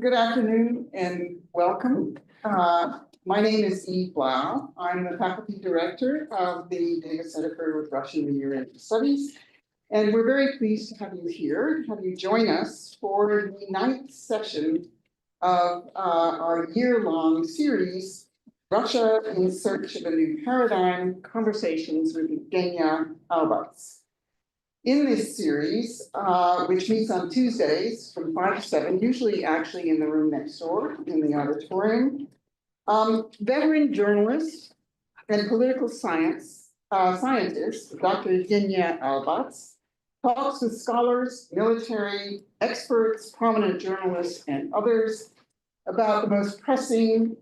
Good afternoon and welcome. My name is Blau. I'm the faculty director of the Data Center for Russian and Eurasian Studies. And we're very pleased to have you here, have you join us for the 9th session of our year-long series, Russia in Search of a New Paradigm, Conversations with Yevgenia Albats. In this series, which meets on Tuesdays from 5 to 7, usually actually in the room next door in the auditorium, veteran journalist and political scientist, Dr. Yevgenia Albats, talks with scholars, military experts, prominent journalists, and others about the most pressing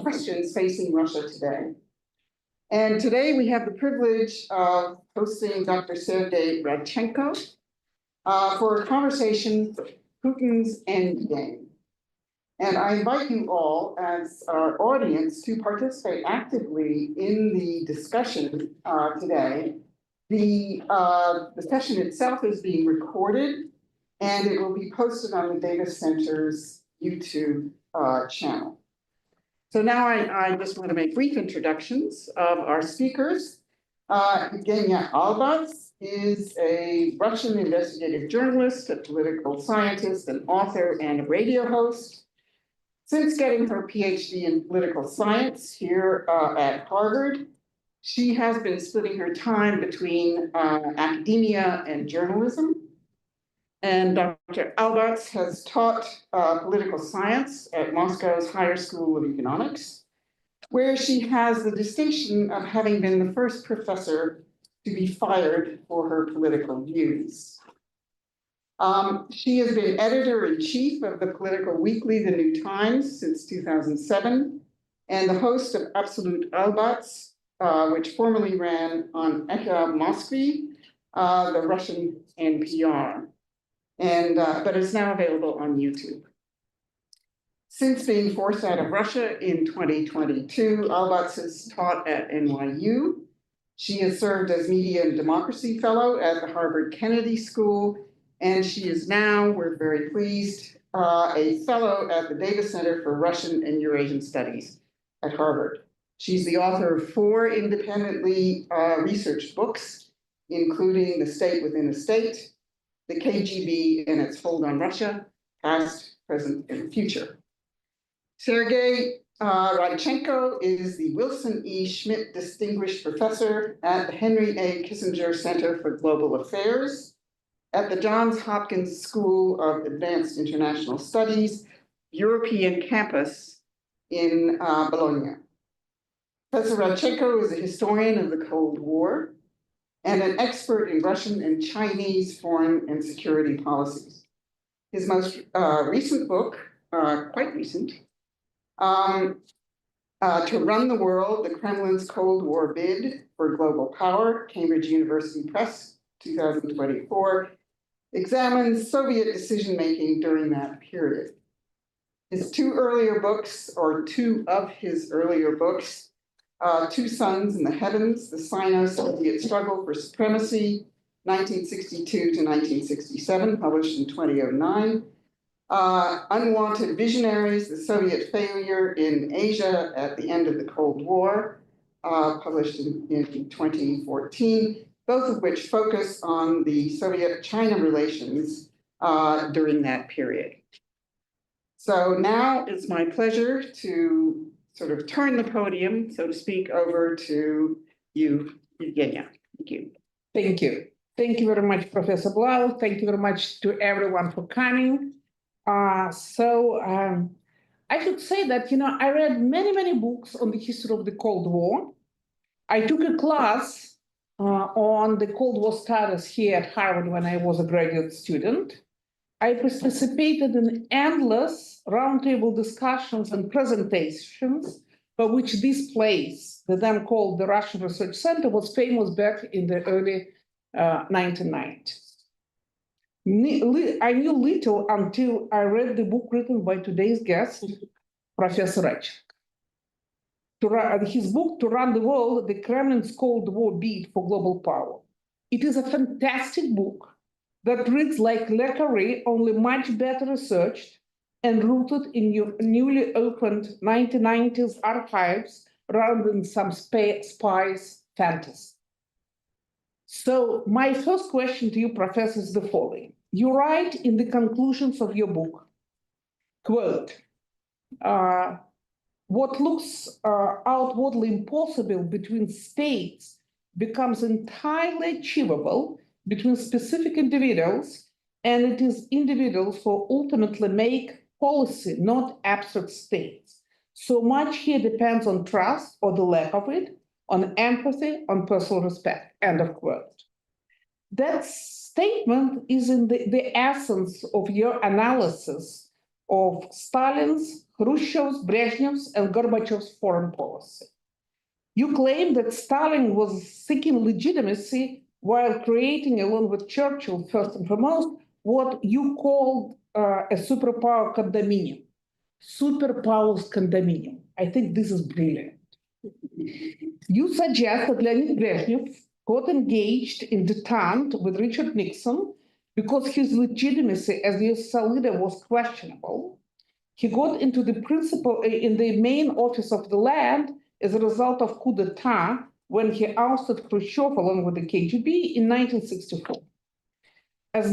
questions facing Russia today. And today we have the privilege of hosting Dr. Sergey Radchenko for a conversation, Putin's Endgame. And I invite you all as our audience to participate actively in the discussion today. The session itself is being recorded and it will be posted on the Data Center's YouTube channel. So now I just want to make brief introductions of our speakers. Yevgenia Albats is a Russian investigative journalist, a political scientist, an author, and a radio host. Since getting her PhD in political science here at Harvard, she has been splitting her time between academia and journalism. And Dr. Albats has taught political science at Moscow's Higher School of Economics, where she has the distinction of having been the first professor to be fired for her political views. She has been editor-in-chief of the political weekly, The New Times, since 2007, and the host of Absolute Albats, which formerly ran on Echa Moskvy, the Russian NPR. But is now available on YouTube. Since being forced out of Russia in 2022, Albats has taught at NYU. She has served as Media and Democracy Fellow at the Harvard Kennedy School, and she is now, we're very pleased, a fellow at the Data Center for Russian and Eurasian Studies at Harvard. She's the author of 4 independently researched books, including The State Within a State, The KGB and Its Hold on Russia, Past, Present, and Future. Sergey Radchenko is the Wilson E. Schmidt Distinguished Professor at the Henry A. Kissinger Center for Global Affairs at the Johns Hopkins School of Advanced International Studies, European Campus in Bologna. Professor Radchenko is a historian of the Cold War and an expert in Russian and Chinese foreign and security policies. His most recent book, quite recent, To Run the World, the Kremlin's Cold War Bid for Global Power, Cambridge University Press, 2024, examines Soviet decision-making during that period. His 2 earlier books, or 2 of his earlier books, Two Suns in the Heavens, the Sino-Soviet Struggle for Supremacy, 1962 to 1967, published in 2009. Unwanted Visionaries, the Soviet Failure in Asia at the End of the Cold War, published in 2014, both of which focus on the Soviet-China relations during that period. So now it's my pleasure to sort of turn the podium, so to speak, over to you, Yevgenia. Thank you. Thank you. Thank you very much, Professor Blau. Thank you very much to everyone for coming. I should say that, I read many books on the history of the Cold War. I took a class on the Cold War status here at Harvard when I was a graduate student. I participated in endless roundtable discussions and presentations for which this place, the then called the Russian Research Center, was famous back in the early 1990s. I knew little until I read the book written by today's guest, Professor Radchenko. His book, To Run the World, the Kremlin's Cold War Bid for Global Power. It is a fantastic book that reads like Le Carré, only much better researched and rooted in your newly opened 1990s archives rather than some spy's fantasy. So my first question to you, Professor, is the following. You write in the conclusions of your book, quote, what looks outwardly impossible between states becomes entirely achievable between specific individuals, and it is individuals who ultimately make policy, not abstract states. So much here depends on trust or the lack of it, on empathy, on personal respect, end of quote. That statement is in the essence of your analysis of Stalin's, Khrushchev's, Brezhnev's, and Gorbachev's foreign policy. You claim that Stalin was seeking legitimacy while creating, along with Churchill, first and foremost, what you called a superpower condominium. Superpowers condominium. I think this is brilliant. You suggest that Leonid Brezhnev got engaged in detente with Richard Nixon because his legitimacy as the US leader was questionable. He got into the main office of the land as a result of coup d'etat when he ousted Khrushchev along with the KGB in 1964. As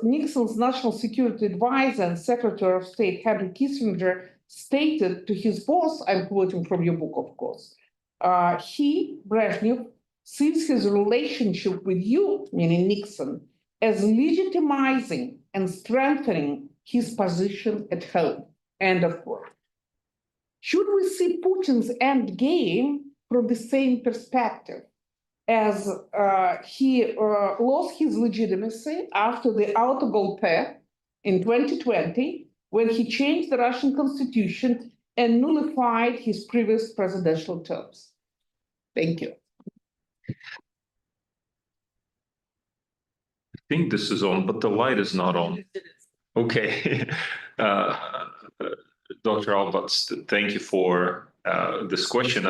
Nixon's national security advisor and Secretary of State Henry Kissinger stated to his boss, I'm quoting from your book, of course, Brezhnev, sees his relationship with you, meaning Nixon, as legitimizing and strengthening his position at home, end of quote. Should we see Putin's end game from the same perspective, as he lost his legitimacy after the autogolpe in 2020, when he changed the Russian constitution and nullified his previous presidential terms? Thank you. I think this is on, but the light is not on. Okay. Dr. Albats, thank you for this question,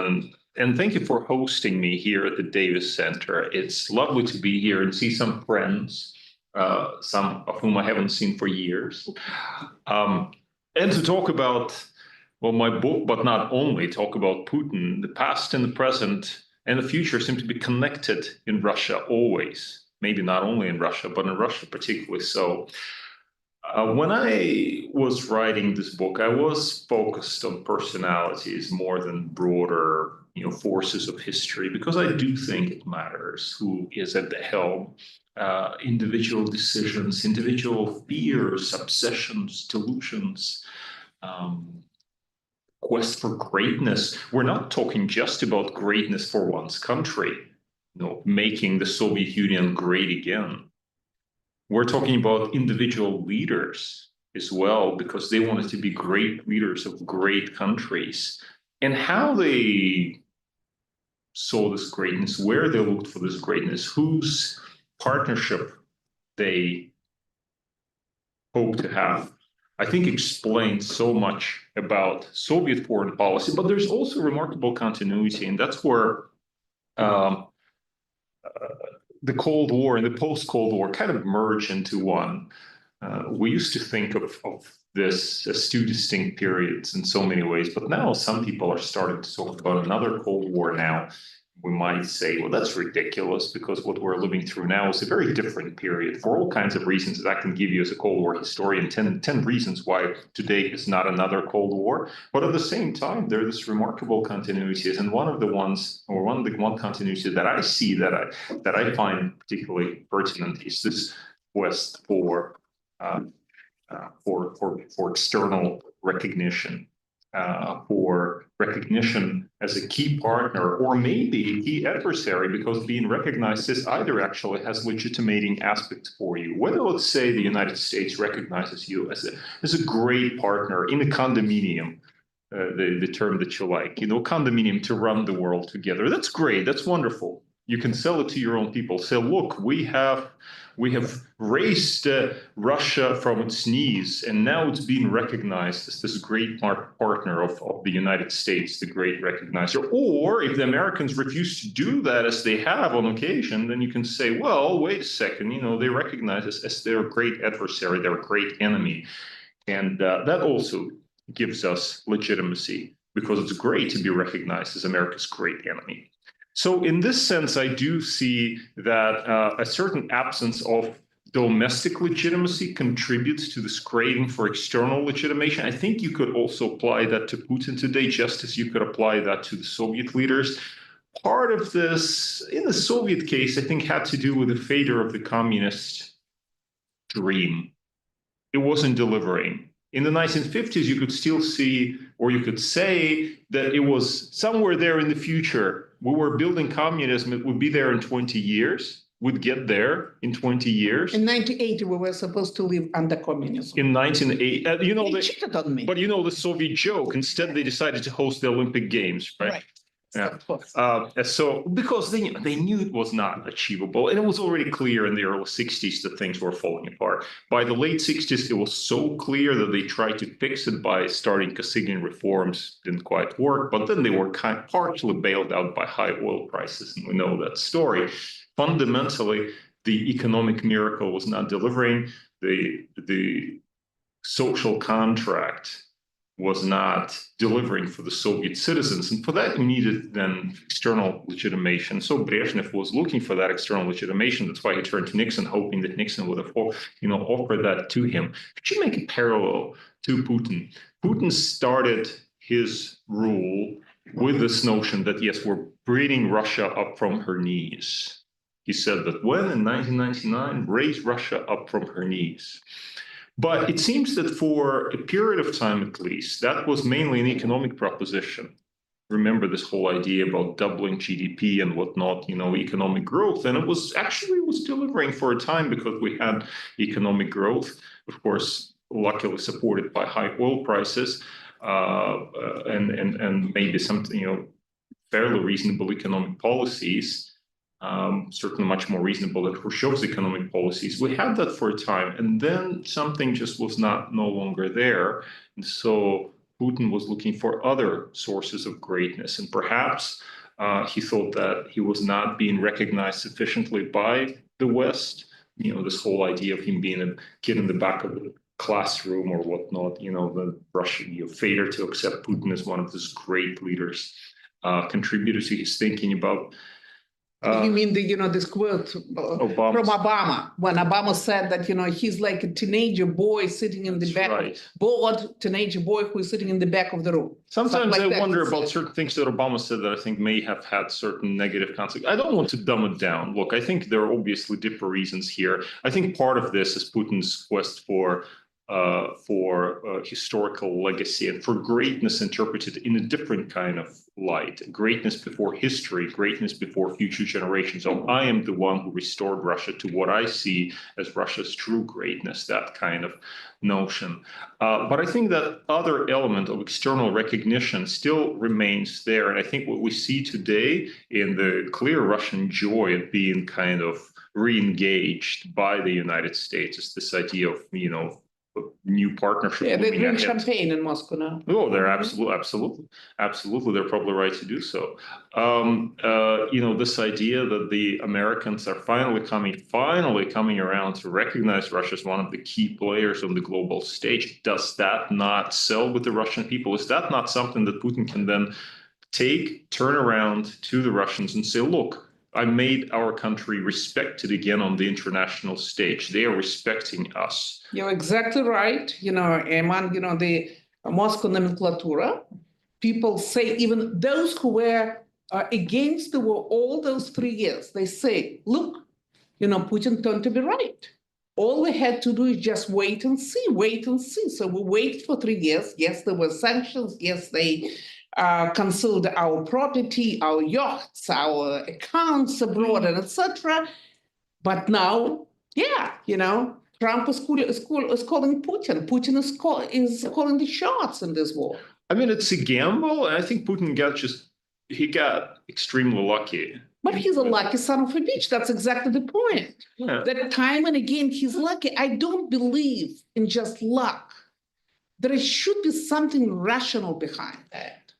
and thank you for hosting me here at the Davis Center. It's lovely to be here and see some friends, some of whom I haven't seen for years, and to talk about, well, my book, but not only talk about Putin. The past and the present and the future seem to be connected in Russia always. Maybe not only in Russia, but in Russia particularly so. When I was writing this book, I was focused on personalities more than broader, forces of history, because I do think it matters who is at the helm. Individual decisions, individual fears, obsessions, delusions, quest for greatness. We're not talking just about greatness for one's country, making the Soviet Union great again. We're talking about individual leaders as well, because they wanted to be great leaders of great countries, and how they saw this greatness, where they looked for this greatness, whose partnership they hope to have, I think explains so much about Soviet foreign policy. But there's also remarkable continuity, and that's where the Cold War and the post-Cold War kind of merge into one. We used to think of this as two distinct periods in so many ways, but now some people are starting to talk about another Cold War now. We might say, well, that's ridiculous, because what we're living through now is a very different period for all kinds of reasons that I can give you as a Cold War historian, 10 reasons why today is not another Cold War. But at the same time, there are this remarkable continuities. And one of the one continuity that I see that I find particularly pertinent is this quest for external recognition. For recognition as a key partner, or maybe a key adversary, because being recognized as either actually has legitimating aspects for you. Whether, let's say, the United States recognizes you as a great partner in a condominium, the term that you like, condominium to run the world together. That's great. That's wonderful. You can sell it to your own people. Say, look, we have raised Russia from its knees, and now it's being recognized as this great partner of the United States, the great recognizer. Or if the Americans refuse to do that, as they have on occasion, then you can say, well, wait a second, they recognize us as their great adversary, their great enemy. And that also gives us legitimacy because it's great to be recognized as America's great enemy. So in this sense, I do see that a certain absence of domestic legitimacy contributes to this craving for external legitimation. I think you could also apply that to Putin today, just as you could apply that to the Soviet leaders. Part of this, in the Soviet case, I think had to do with the failure of the communist dream. It wasn't delivering. In the 1950s, you could still see, or you could say that it was somewhere there in the future. We were building communism, it would be there in 20 years, would get there in 20 years. In 1980, we were supposed to live under communism. In 1980, you know, They cheated on me. but you know the Soviet joke, instead they decided to host the Olympic Games, right? Right. Yeah. Of course. So because they knew it was not achievable, and it was already clear in the early 60s that things were falling apart. By the late 60s, it was so clear that they tried to fix it by starting Kosygin reforms. Didn't quite work, but then they were partially bailed out by high oil prices, and we know that story. Fundamentally, the economic miracle was not delivering. The social contract was not delivering for the Soviet citizens. And for that, you needed then external legitimation. So Brezhnev was looking for that external legitimation. That's why he turned to Nixon, hoping that Nixon would have, offered that to him. But you make a parallel to Putin. Putin started his rule with this notion that, yes, we're bringing Russia up from her knees. He said that when in 1999, raise Russia up from her knees. But it seems that for a period of time, at least, that was mainly an economic proposition. Remember this whole idea about doubling GDP and whatnot, economic growth. And it was delivering for a time because we had economic growth, of course, luckily supported by high oil prices and maybe something, fairly reasonable economic policies. Certainly much more reasonable than Khrushchev's economic policies. We had that for a time, and then something just was no longer there. And so Putin was looking for other sources of greatness, and perhaps he thought that he was not being recognized sufficiently by the West. This whole idea of him being a kid in the back of the classroom or whatnot, the Russian failure to accept Putin as one of these great leaders contributed to his thinking about. You mean this quote from Obama, when Obama said that, he's like a teenager boy sitting in the back, bored teenager boy who is sitting in the back of the room. Sometimes I wonder about certain things that Obama said that I think may have had certain negative consequences. I don't want to dumb it down. Look, I think there are obviously deeper reasons here. I think part of this is Putin's quest for historical legacy and for greatness interpreted in a different kind of light. Greatness before history, greatness before future generations. So I am the one who restored Russia to what I see as Russia's true greatness, that kind of notion. But I think that other element of external recognition still remains there. And I think what we see today in the clear Russian joy at being kind of re-engaged by the United States is this idea of, new partnership. Yeah, they drink champagne in Moscow now. Oh, they're absolutely. They're probably right to do so. This idea that the Americans are finally coming around to recognize Russia as one of the key players on the global stage. Does that not sell with the Russian people? Is that not something that Putin can then turn around to the Russians and say, look, I made our country respected again on the international stage. They are respecting us. You're exactly right. Among, the Moscow nomenclatura, people say, even those who were against the war all those 3 years, they say, look, Putin turned to be right. All we had to do is just wait and see. So we waited for 3 years. Yes, there were sanctions. Yes, they concealed our property, our yachts, our accounts abroad, and etc. But now, Trump is calling Putin. Putin is calling the shots in this war. I mean, it's a gamble. And I think Putin got extremely lucky. But he's a lucky son of a bitch. That's exactly the point. Yeah. That time and again, he's lucky. I don't believe in just luck. There should be something rational behind that.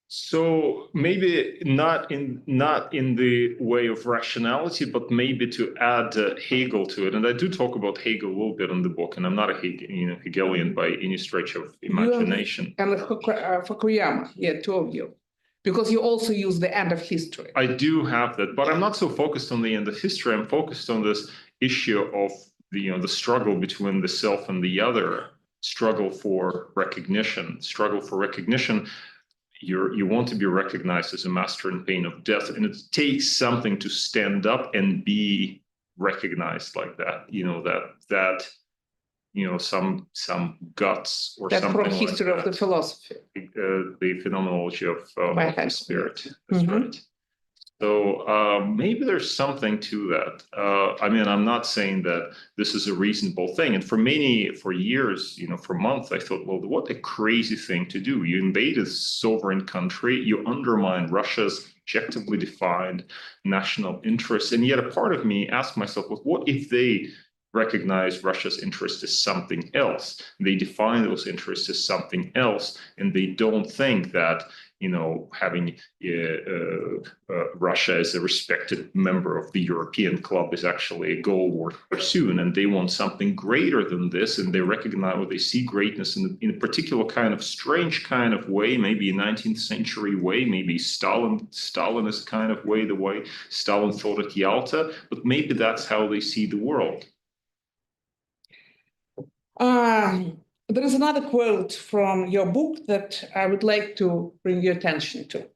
So maybe not in the way of rationality, but maybe to add Hegel to it. And I do talk about Hegel a little bit in the book, and I'm not a Hegelian by any stretch of imagination. And Fukuyama, yeah, two of you, because you also use the end of history. I do have that, but I'm not so focused on the end of history. I'm focused on this issue of the struggle between the self and the other, struggle for recognition. You want to be recognized as a master in pain of death, and it takes something to stand up and be recognized like that. Some guts or That's something from history like of the philosophy. the phenomenology of the spirit. That's Mhm. right. So maybe there's something to that. I mean, I'm not saying that this is a reasonable thing. And for years, for months, I thought, well, what a crazy thing to do. You invade a sovereign country, you undermine Russia's objectively defined national interests. And yet a part of me asked myself, well, what if they recognize Russia's interest as something else? They define those interests as something else, and they don't think that having Russia as a respected member of the European club is actually a goal worth pursuing, and they want something greater than this, and they recognize, or they see greatness in a particular kind of strange kind of way, maybe a 19th century way, maybe Stalinist kind of way, the way Stalin thought at Yalta, but maybe that's how they see the world. There is another quote from your book that I would like to bring your attention to.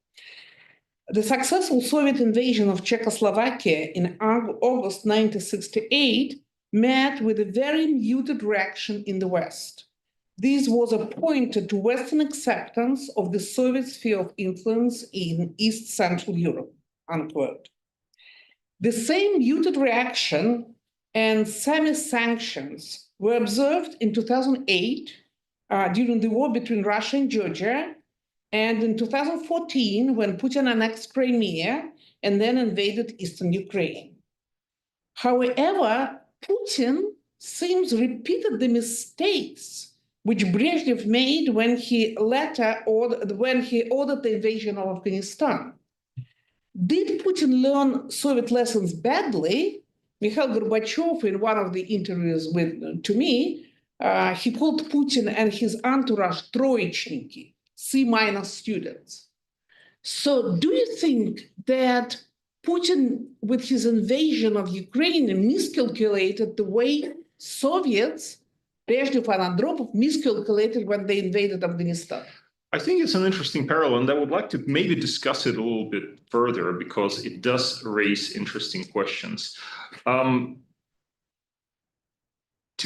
The successful Soviet invasion of Czechoslovakia in August 1968 met with a very muted reaction in the West. This was a pointer to Western acceptance of the Soviet sphere of influence in East Central Europe, unquote. The same muted reaction and semi-sanctions were observed in 2008 during the war between Russia and Georgia, and in 2014 when Putin annexed Crimea and then invaded eastern Ukraine. However, Putin seems repeated the mistakes which Brezhnev made when he ordered the invasion of Afghanistan. Did Putin learn Soviet lessons badly? Mikhail Gorbachev, in one of the interviews to me, he called Putin and his entourage troichniki, C- students. So do you think that Putin, with his invasion of Ukraine, miscalculated the way Soviets, Brezhnev and Andropov, miscalculated when they invaded Afghanistan? I think it's an interesting parallel, and I would like to maybe discuss it a little bit further because it does raise interesting questions. To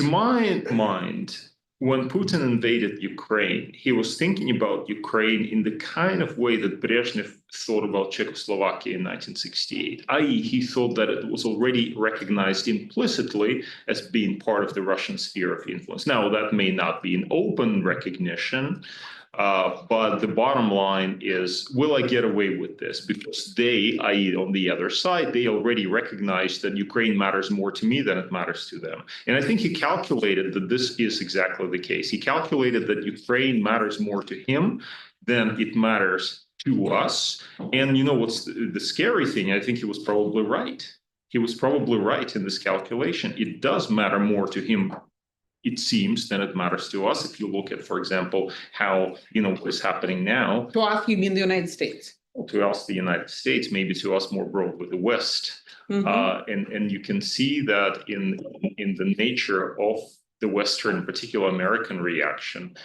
my mind, when Putin invaded Ukraine, he was thinking about Ukraine in the kind of way that Brezhnev thought about Czechoslovakia in 1968, i.e., he thought that it was already recognized implicitly as being part of the Russian sphere of influence. Now, that may not be an open recognition, but the bottom line is, will I get away with this? Because they, i.e. on the other side, they already recognize that Ukraine matters more to me than it matters to them. And I think he calculated that this is exactly the case. He calculated that Ukraine matters more to him than it matters to us. And what's the scary thing? I think he was probably right. He was probably right in this calculation. It does matter more to him, it seems, than it matters to us. If you look at, for example, how, what is happening now. To us, you mean the United States? To us, the United States, maybe to us more broadly, the West. Mm-hmm. And you can see that in the nature of the Western, particular American reaction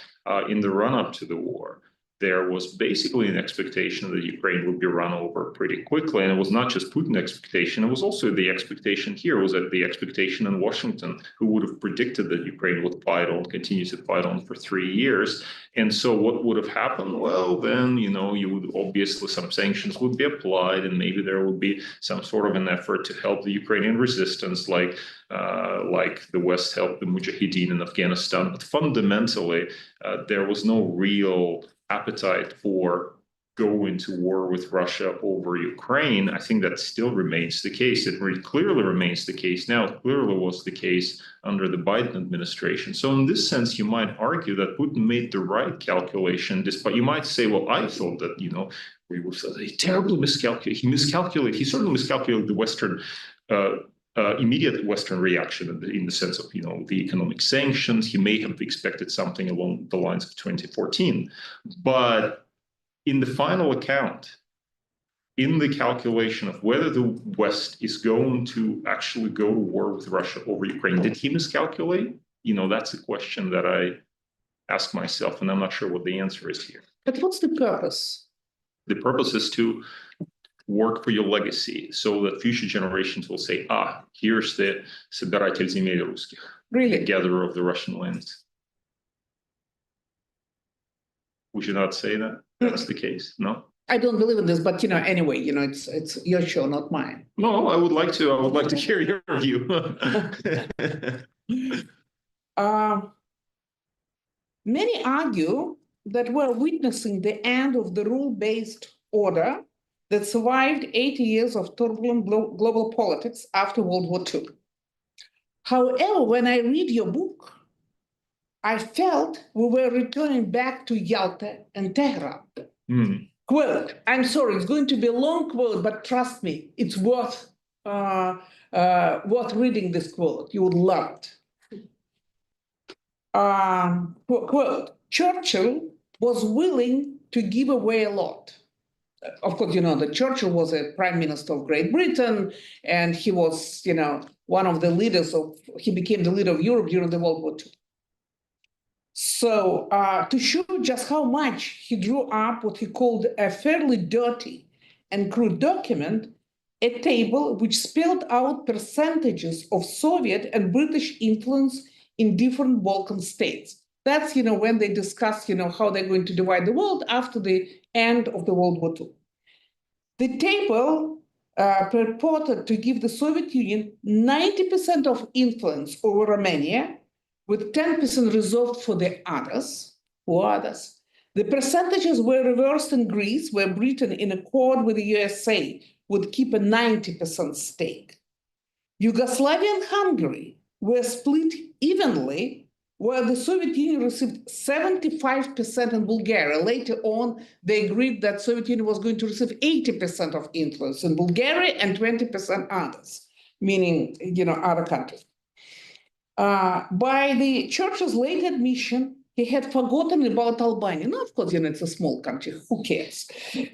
in the run-up to the war. There was basically an expectation that Ukraine would be run over pretty quickly. And it was not just Putin's expectation, it was also the expectation here, it was the expectation in Washington, who would have predicted that Ukraine would continue to fight on for 3 years. And so what would have happened? Well, then, you would obviously, some sanctions would be applied, and maybe there would be some sort of an effort to help the Ukrainian resistance, like the West helped the Mujahideen in Afghanistan. But fundamentally, there was no real appetite for go into war with Russia over Ukraine, I think that still remains the case. It clearly remains the case now. It clearly was the case under the Biden administration. So in this sense, you might argue that Putin made the right calculation, despite you might say, well, I thought that, he terribly miscalculated. He certainly miscalculated the Western immediate Western reaction in the sense of, the economic sanctions. He may have expected something along the lines of 2014. But in the final account, in the calculation of whether the West is going to actually go to war with Russia over Ukraine, did he miscalculate? That's a question that I ask myself, and I'm not sure what the answer is here. But what's the purpose? The purpose is to work for your legacy so that future generations will say, here's the собиратель земель русских, Really? the gatherer of the Russian lands. We should not say that. That's the case, no? I don't believe in this, but anyway, it's your show, not mine. No, I would like to hear your view. Many argue that we're witnessing the end of the rule-based order that survived 80 years of turbulent global politics after World War II. However, when I read your book, I felt we were returning back to Yalta and Tehran. Quote, I'm sorry, it's going to be a long quote, but trust me, it's worth reading this quote. You would love it. Quote, Churchill was willing to give away a lot. Of course, that Churchill was a prime minister of Great Britain, and he was, one of the leaders he became the leader of Europe during the World War II. So to show just how much he drew up what he called a fairly dirty and crude document, a table which spelled out percentages of Soviet and British influence in different Balkan states. That's, when they discuss, how they're going to divide the world after the end of the World War II. The table purported to give the Soviet Union 90% of influence over Romania, with 10% reserved for the others. Who are others? The percentages were reversed in Greece, where Britain, in accord with the USA, would keep a 90% stake. Yugoslavia and Hungary were split evenly, where the Soviet Union received 75% in Bulgaria. Later on, they agreed that Soviet Union was going to receive 80% of influence in Bulgaria and 20% others, meaning, other countries. By the Churchill's late admission, he had forgotten about Albania. Now, of course, it's a small country. Who cares?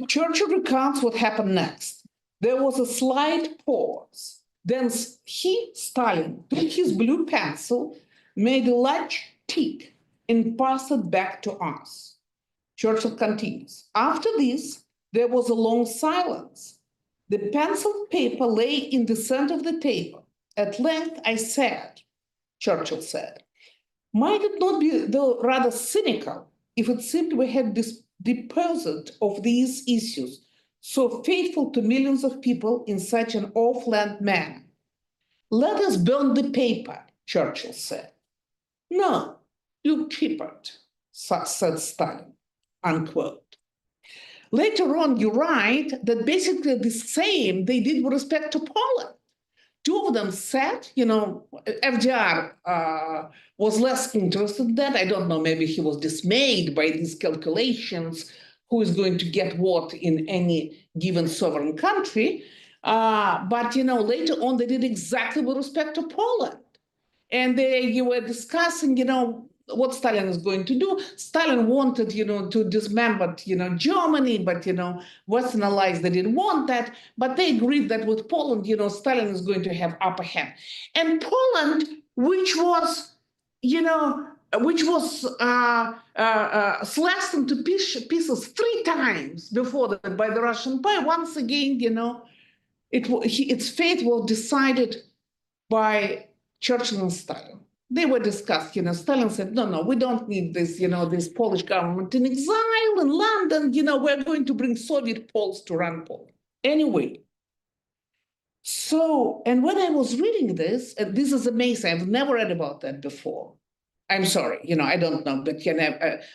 Churchill recounts what happened next. There was a slight pause. Then Stalin, took his blue pencil, made a large tick, and passed it back to us. Churchill continues. After this, there was a long silence. The penciled paper lay in the center of the table. At length, I said, Churchill said, might it not be, though rather cynical, if it seemed we had this deposit of these issues so faithful to millions of people in such an offland manner? Let us burn the paper, Churchill said. No, you keep it, said Stalin, unquote. Later on, you write that basically the same they did with respect to Poland. Two of them said, FDR was less interested in that. I don't know, maybe he was dismayed by these calculations, who is going to get what in any given sovereign country. But, later on, they did exactly with respect to Poland. And you were discussing, what Stalin is going to do. Stalin wanted, to dismember, Germany, but, Western allies, they didn't want that. But they agreed that with Poland, Stalin is going to have upper hand. And Poland, which was slashed into pieces 3 times before that by the Russian Empire, once again, its fate was decided by Churchill and Stalin. They were discussed, Stalin said, no, we don't need this, this Polish government in exile in London, we're going to bring Soviet Poles to run Poland. Anyway, so, and when I was reading this, and this is amazing, I've never read about that before. I'm sorry, I don't know, but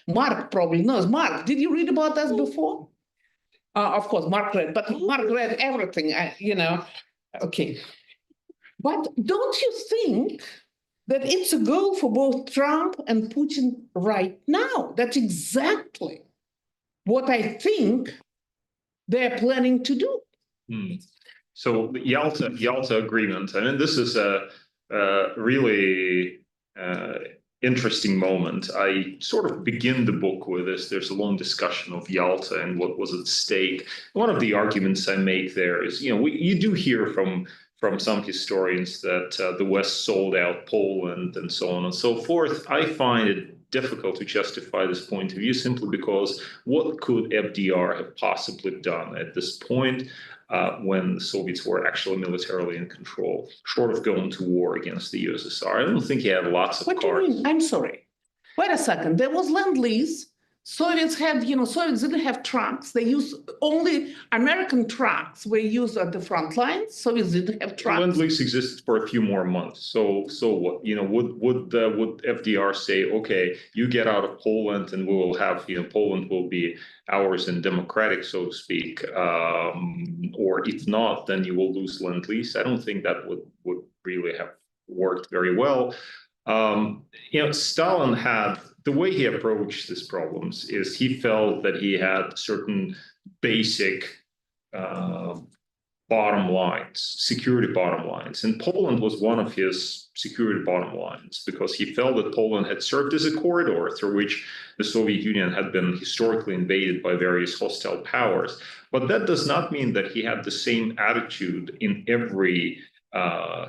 Mark probably knows. Mark, did you read about that before? Of course, Mark read, but Mark read everything, okay. But don't you think that it's a goal for both Trump and Putin right now? That's exactly what I think they're planning to do. So the Yalta Agreement, I mean, this is a really interesting moment. I sort of begin the book with this. There's a long discussion of Yalta and what was at stake. One of the arguments I make there is, you do hear from some historians that the West sold out Poland and so on and so forth. I find it difficult to justify this point of view simply because what could FDR have possibly done at this point when the Soviets were actually militarily in control, short of going to war against the USSR? I don't think he had lots of cards. What do you mean? I'm sorry. Wait a second. There was Lend-Lease. Soviets didn't have trucks. They used only American trucks were used at the front lines. Soviets didn't have trucks. Lend-Lease existed for a few more months. So what? Would FDR say, okay, you get out of Poland and we will have, Poland will be ours and democratic, so to speak. Or if not, then you will lose Lend-Lease. I don't think that would really have worked very well. Stalin had, the way he approached these problems is he felt that he had certain basic bottom lines, security bottom lines. And Poland was one of his security bottom lines because he felt that Poland had served as a corridor through which the Soviet Union had been historically invaded by various hostile powers. But that does not mean that he had the same attitude in every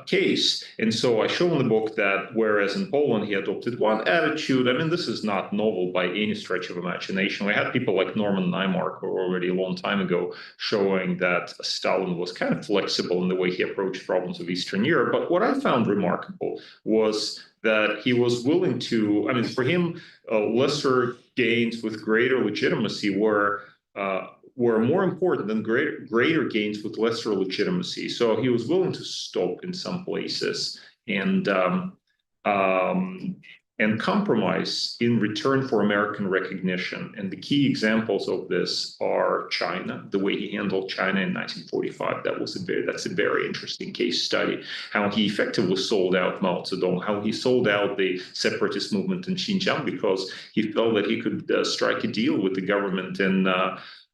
case. And so I show in the book that whereas in Poland he adopted one attitude, I mean, this is not novel by any stretch of imagination. We had people like Norman Naimark already a long time ago showing that Stalin was kind of flexible in the way he approached problems of Eastern Europe. But what I found remarkable was that he was willing to, I mean, for him, lesser gains with greater legitimacy were more important than greater gains with lesser legitimacy. So he was willing to stop in some places and compromise in return for American recognition. And the key examples of this are China, the way he handled China in 1945. That's a very interesting case study. How he effectively sold out Mao Zedong, how he sold out the separatist movement in Xinjiang because he felt that he could strike a deal with the government in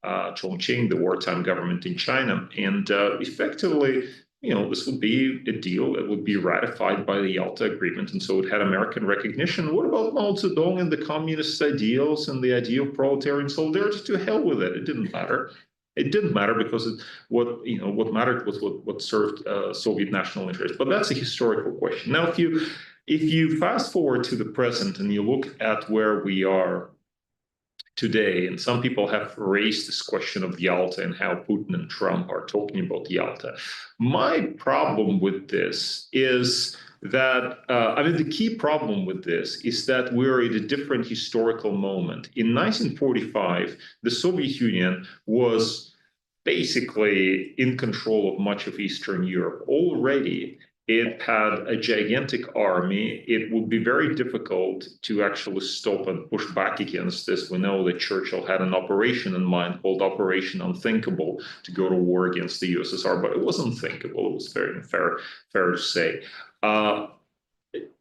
Chongqing, the wartime government in China. And effectively, this would be a deal that would be ratified by the Yalta Agreement. And so it had American recognition. What about Mao Zedong and the communist ideals and the idea of proletarian solidarity? To hell with it. It didn't matter. It didn't matter because what mattered was what served Soviet national interest. But that's a historical question. Now, if you fast forward to the present and you look at where we are today, and some people have raised this question of Yalta and how Putin and Trump are talking about Yalta. My problem with this is that, the key problem with this is that we're at a different historical moment. In 1945, the Soviet Union was basically in control of much of Eastern Europe already. It had a gigantic army. It would be very difficult to actually stop and push back against this. We know that Churchill had an operation in mind called Operation Unthinkable to go to war against the USSR, but it was unthinkable. It was very fair to say.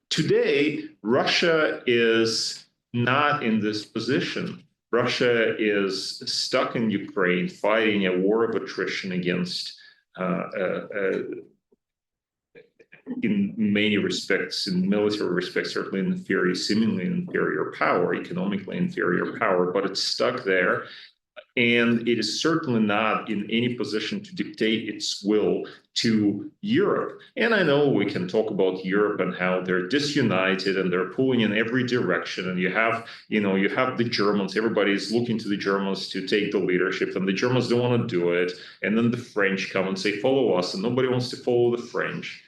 Today, Russia is not in this position. Russia is stuck in Ukraine, fighting a war of attrition against in many respects, in military respects, certainly seemingly inferior power, economically inferior power, but it's stuck there. And it is certainly not in any position to dictate its will to Europe. And I know we can talk about Europe and how they're disunited and they're pulling in every direction. And you have the Germans, everybody's looking to the Germans to take the leadership, and the Germans don't want to do it. And then the French come and say, follow us, and nobody wants to follow the French.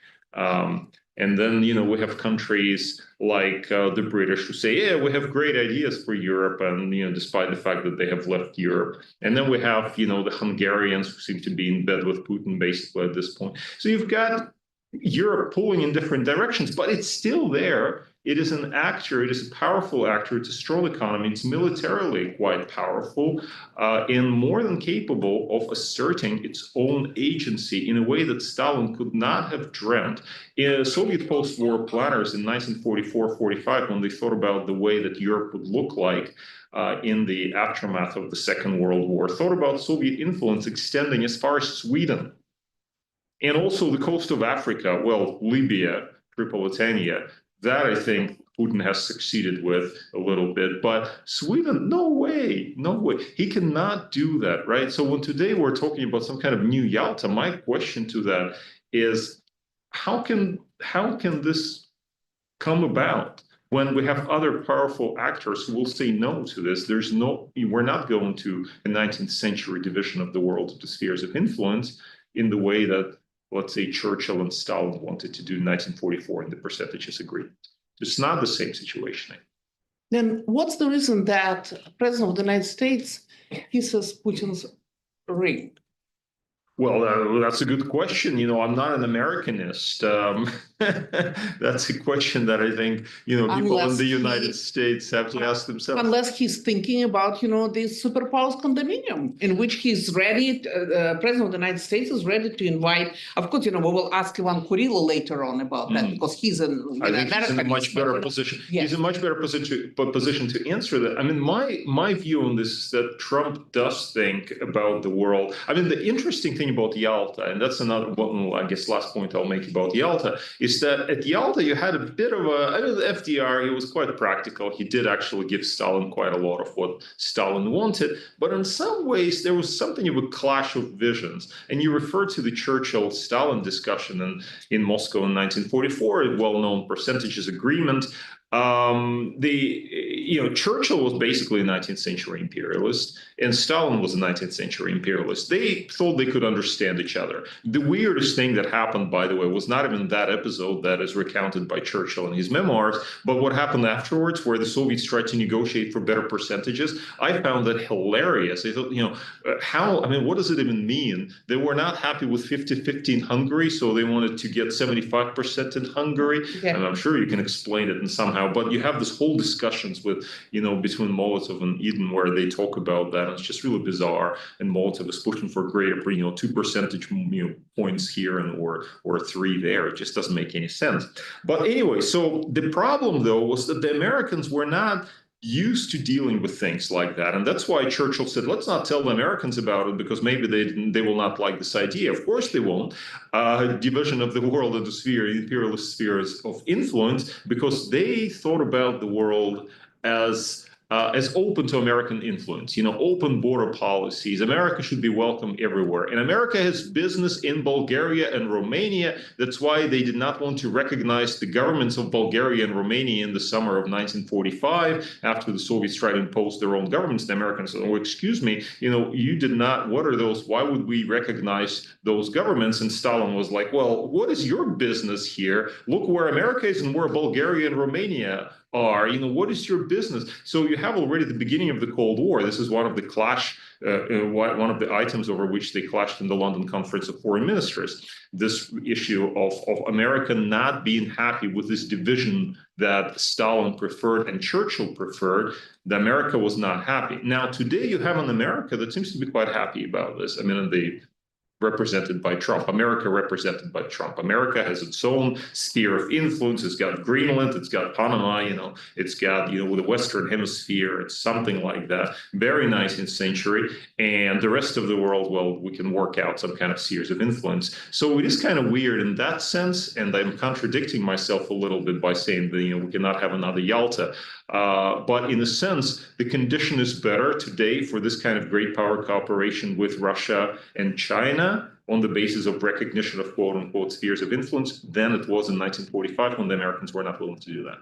And then, we have countries like the British who say, yeah, we have great ideas for Europe. And, despite the fact that they have left Europe. And then we have, the Hungarians who seem to be in bed with Putin basically at this point. So you've got Europe pulling in different directions, but it's still there. it is an actor, it is a powerful actor, it's a strong economy, it's militarily quite powerful, and more than capable of asserting its own agency in a way that Stalin could not have dreamt. Soviet post-war planners in 1944-45, when they thought about the way that Europe would look like in the aftermath of the Second World War, thought about Soviet influence extending as far as Sweden and also the coast of Africa, well, Libya, Tripolitania. That, I think, Putin has succeeded with a little bit. But Sweden, no way, no way. He cannot do that, right? So when today we're talking about some kind of new Yalta, my question to that is, how can this come about when we have other powerful actors who will say no to this? We're not going to a 19th century division of the world into spheres of influence in the way that, let's say, Churchill and Stalin wanted to do in 1944 in the percentages agreement. It's not the same situation. Then what's the reason that President of the United States kisses Putin's ring? Well, that's a good question. I'm not an Americanist. That's a question that I think, people in the United States have to ask themselves. Unless he's thinking about, this superpowers condominium, in which he's ready, President of the United States is ready to invite. Of course, we will ask Ivan Kurilo later on about that, because he's I think he's in a much better position. Yes. He's in a much better position to answer that. I mean, my view on this is that Trump does think about the world. I mean, the interesting thing about Yalta, and that's another one, I guess, last point I'll make about Yalta, is that at Yalta you had a bit of FDR, he was quite practical. He did actually give Stalin quite a lot of what Stalin wanted, but in some ways there was something of a clash of visions. And you refer to the Churchill-Stalin discussion in Moscow in 1944, a well-known percentages agreement. Churchill was basically a 19th century imperialist, and Stalin was a 19th century imperialist. They thought they could understand each other. The weirdest thing that happened, by the way, was not even that episode that is recounted by Churchill in his memoirs, but what happened afterwards, where the Soviets tried to negotiate for better percentages. I found that hilarious. I thought, what does it even mean? They were not happy with 50-50 in Hungary, so they wanted to get 75% in Hungary. Yeah. And I'm sure you can explain it in somehow. But you have this whole discussions with, between Molotov and Eden, where they talk about that. And it's just really bizarre. And Molotov is pushing for greater, 2 percentage points here and or 3 there. It just doesn't make any sense. But anyway, so the problem, though, was that the Americans were not used to dealing with things like that. And that's why Churchill said, let's not tell the Americans about it, because maybe they will not like this idea. Of course they won't. Division of the world into imperialist spheres of influence, because they thought about the world as open to American influence, open border policies. America should be welcome everywhere. And America has business in Bulgaria and Romania. That's why they did not want to recognize the governments of Bulgaria and Romania in the summer of 1945, after the Soviets tried to impose their own governments. The Americans said, oh, excuse me, you did not, what are those? Why would we recognize those governments? And Stalin was like, well, what is your business here? Look where America is and where Bulgaria and Romania are, what is your business? So you have already the beginning of the Cold War. This is one of the one of the items over which they clashed in the London Conference of Foreign Ministers. This issue of America not being happy with this division that Stalin preferred and Churchill preferred. The America was not happy. Now, today you have an America that seems to be quite happy about this. I mean, represented by Trump, America represented by Trump. America has its own sphere of influence. It's got Greenland, it's got Panama, it's got, the Western Hemisphere, it's something like that. Very 19th century. And the rest of the world, well, we can work out some kind of spheres of influence. So it is kind of weird in that sense. And I'm contradicting myself a little bit by saying that, we cannot have another Yalta. But in a sense, the condition is better today for this kind of great power cooperation with Russia and China on the basis of recognition of quote unquote spheres of influence than it was in 1945 when the Americans were not willing to do that.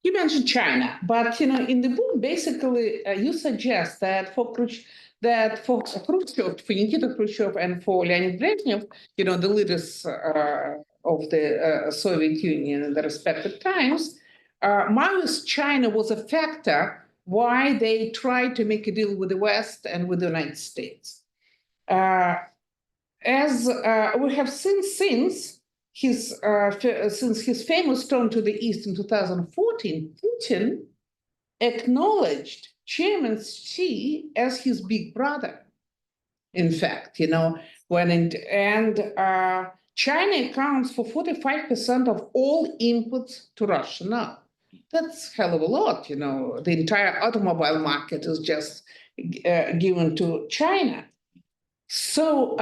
You mentioned China, but in the book, basically, you suggest that for Khrushchev, for Nikita Khrushchev and for Leonid Brezhnev, the leaders of the Soviet Union in the respective times, Maoist China was a factor why they tried to make a deal with the West and with the United States. As we have seen since, since his famous turn to the East in 2014, Putin acknowledged Chairman Xi as his big brother. In fact, China accounts for 45% of all inputs to Russia now. That's a hell of a lot, The entire automobile market is just given to China. So,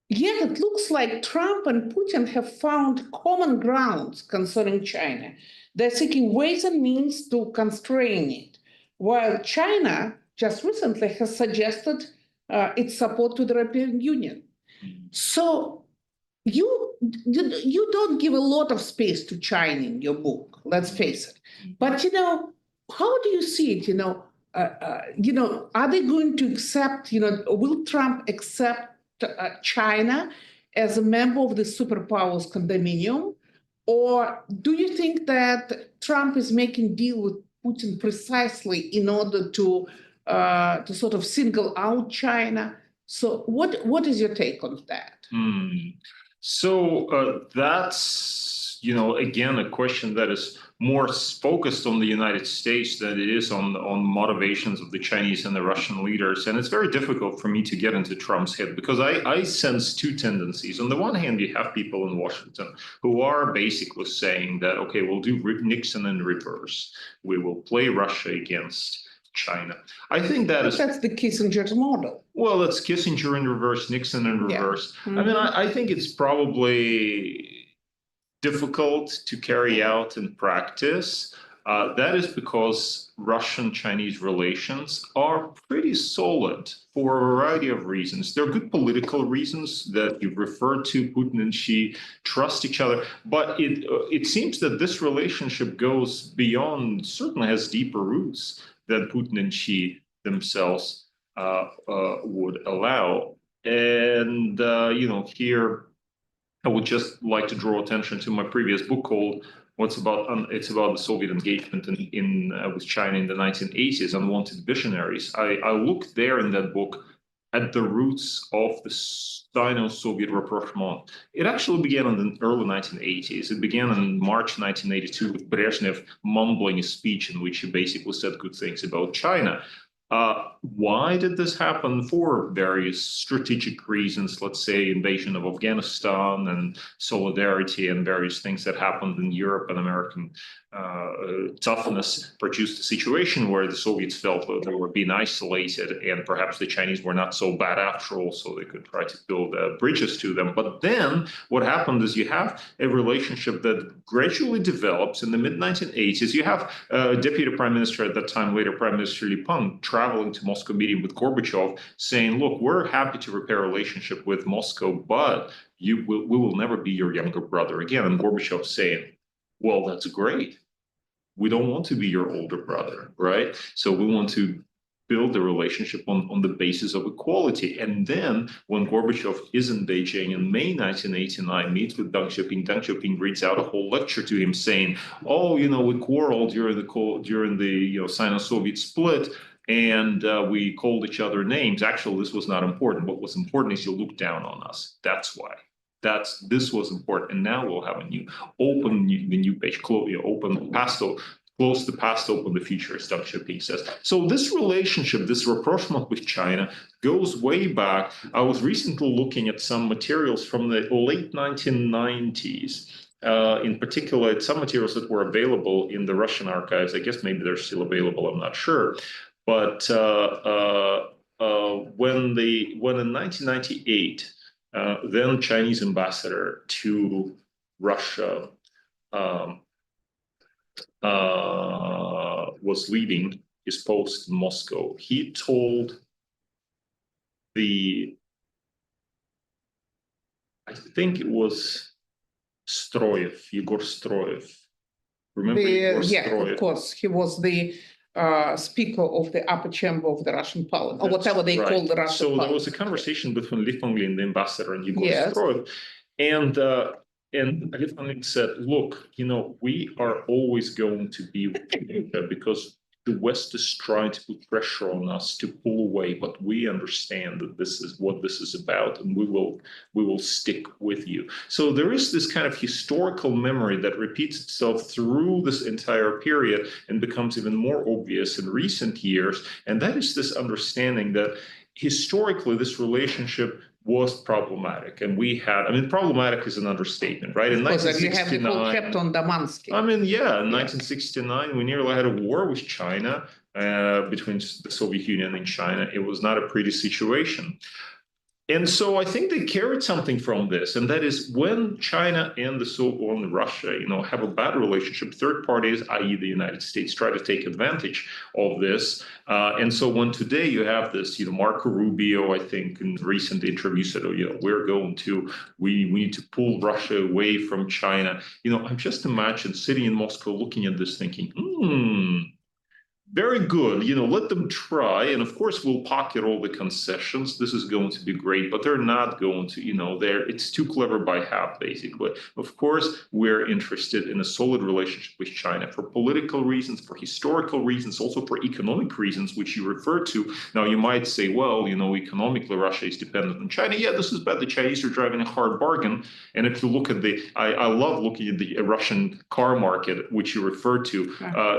yet it looks like Trump and Putin have found common grounds concerning China. They're seeking ways and means to constrain it, while China just recently has suggested its support to the European Union. So you don't give a lot of space to China in your book, let's face it. But, how do you see it? Are they going to accept, will Trump accept China as a member of the superpowers condominium? Or do you think that Trump is making deal with Putin precisely in order to sort of single out China? So what is your take on that? So that's, again, a question that is more focused on the United States than it is on motivations of the Chinese and the Russian leaders. And it's very difficult for me to get into Trump's head because I sense two tendencies. On the one hand, you have people in Washington who are basically saying that, okay, we'll do Nixon in reverse. We will play Russia against China. I think that's the Kissinger's model. Well, that's Kissinger in reverse, Nixon in reverse. Yeah. I mean, I think it's probably difficult to carry out in practice. That is because Russian-Chinese relations are pretty solid for a variety of reasons. There are good political reasons that you referred to. Putin and Xi trust each other, but it seems that this relationship goes beyond, certainly has deeper roots than Putin and Xi themselves would allow. And, here I would just like to draw attention to my previous book called it's about the Soviet engagement with China in the 1980s, Unwanted Visionaries. I look there in that book at the roots of the Sino-Soviet rapprochement. It actually began in the early 1980s. It began in March 1982 with Brezhnev mumbling a speech in which he basically said good things about China. Why did this happen? For various strategic reasons, let's say invasion of Afghanistan and solidarity and various things that happened in Europe, and American toughness produced a situation where the Soviets felt that they were being isolated and perhaps the Chinese were not so bad after all, so they could try to build bridges to them. But then what happened is you have a relationship that gradually develops in the mid-1980s. You have Deputy Prime Minister at that time, later Prime Minister Li Peng, traveling to Moscow, meeting with Gorbachev, saying, look, we're happy to repair a relationship with Moscow, but we will never be your younger brother again. And Gorbachev saying, well, that's great. We don't want to be your older brother, right? So we want to build the relationship on the basis of equality. And then when Gorbachev is in Beijing in May 1989, meets with Deng Xiaoping reads out a whole lecture to him saying, oh, we quarreled during the Sino-Soviet split, and we called each other names. Actually, this was not important. What was important is you looked down on us. That's why. This was important, and now we'll have the new page, close the past, open the future, as Deng Xiaoping says. So this relationship, this rapprochement with China, goes way back. I was recently looking at some materials from the late 1990s. In particular, some materials that were available in the Russian archives. I guess maybe they're still available. I'm not sure, but when in 1998. Then Chinese ambassador to Russia was leaving his post in Moscow. He told I think it was Yegor Stroyev. Remember Yegor Stroyev? Of course. He was the speaker of the upper chamber of the Russian parliament, or whatever they call the Russian parliament. So there was a conversation between Li Fenglin, the ambassador, and Yegor Stroyev. And Li Fenglin said, look, we are always going to be with China because the West is trying to put pressure on us to pull away, but we understand that this is what this is about, and we will stick with you. So there is this kind of historical memory that repeats itself through this entire period and becomes even more obvious in recent years. And that is this understanding that historically this relationship was problematic, and we had, I mean, problematic is an understatement, right? In Because you have the whole 1969, chapter on Damansky. I mean, yeah, in 1969, we nearly had a war with China, between the Soviet Union and China. It was not a pretty situation. And so I think they carried something from this, and that is when China and Russia, have a bad relationship, third parties, i.e. the United States, try to take advantage of this. And so when today you have this, Marco Rubio, I think in recent interview said, we need to pull Russia away from China. I'm just imagine sitting in Moscow looking at this thinking, very good, let them try. And of course, we'll pocket all the concessions. This is going to be great, but they're not going to, it's too clever by half, basically. Of course, we're interested in a solid relationship with China for political reasons, for historical reasons, also for economic reasons, which you refer to. Now, you might say, well, economically, Russia is dependent on China. Yeah, this is bad. The Chinese are driving a hard bargain. And if you look at I love looking at the Russian car market, which you refer to,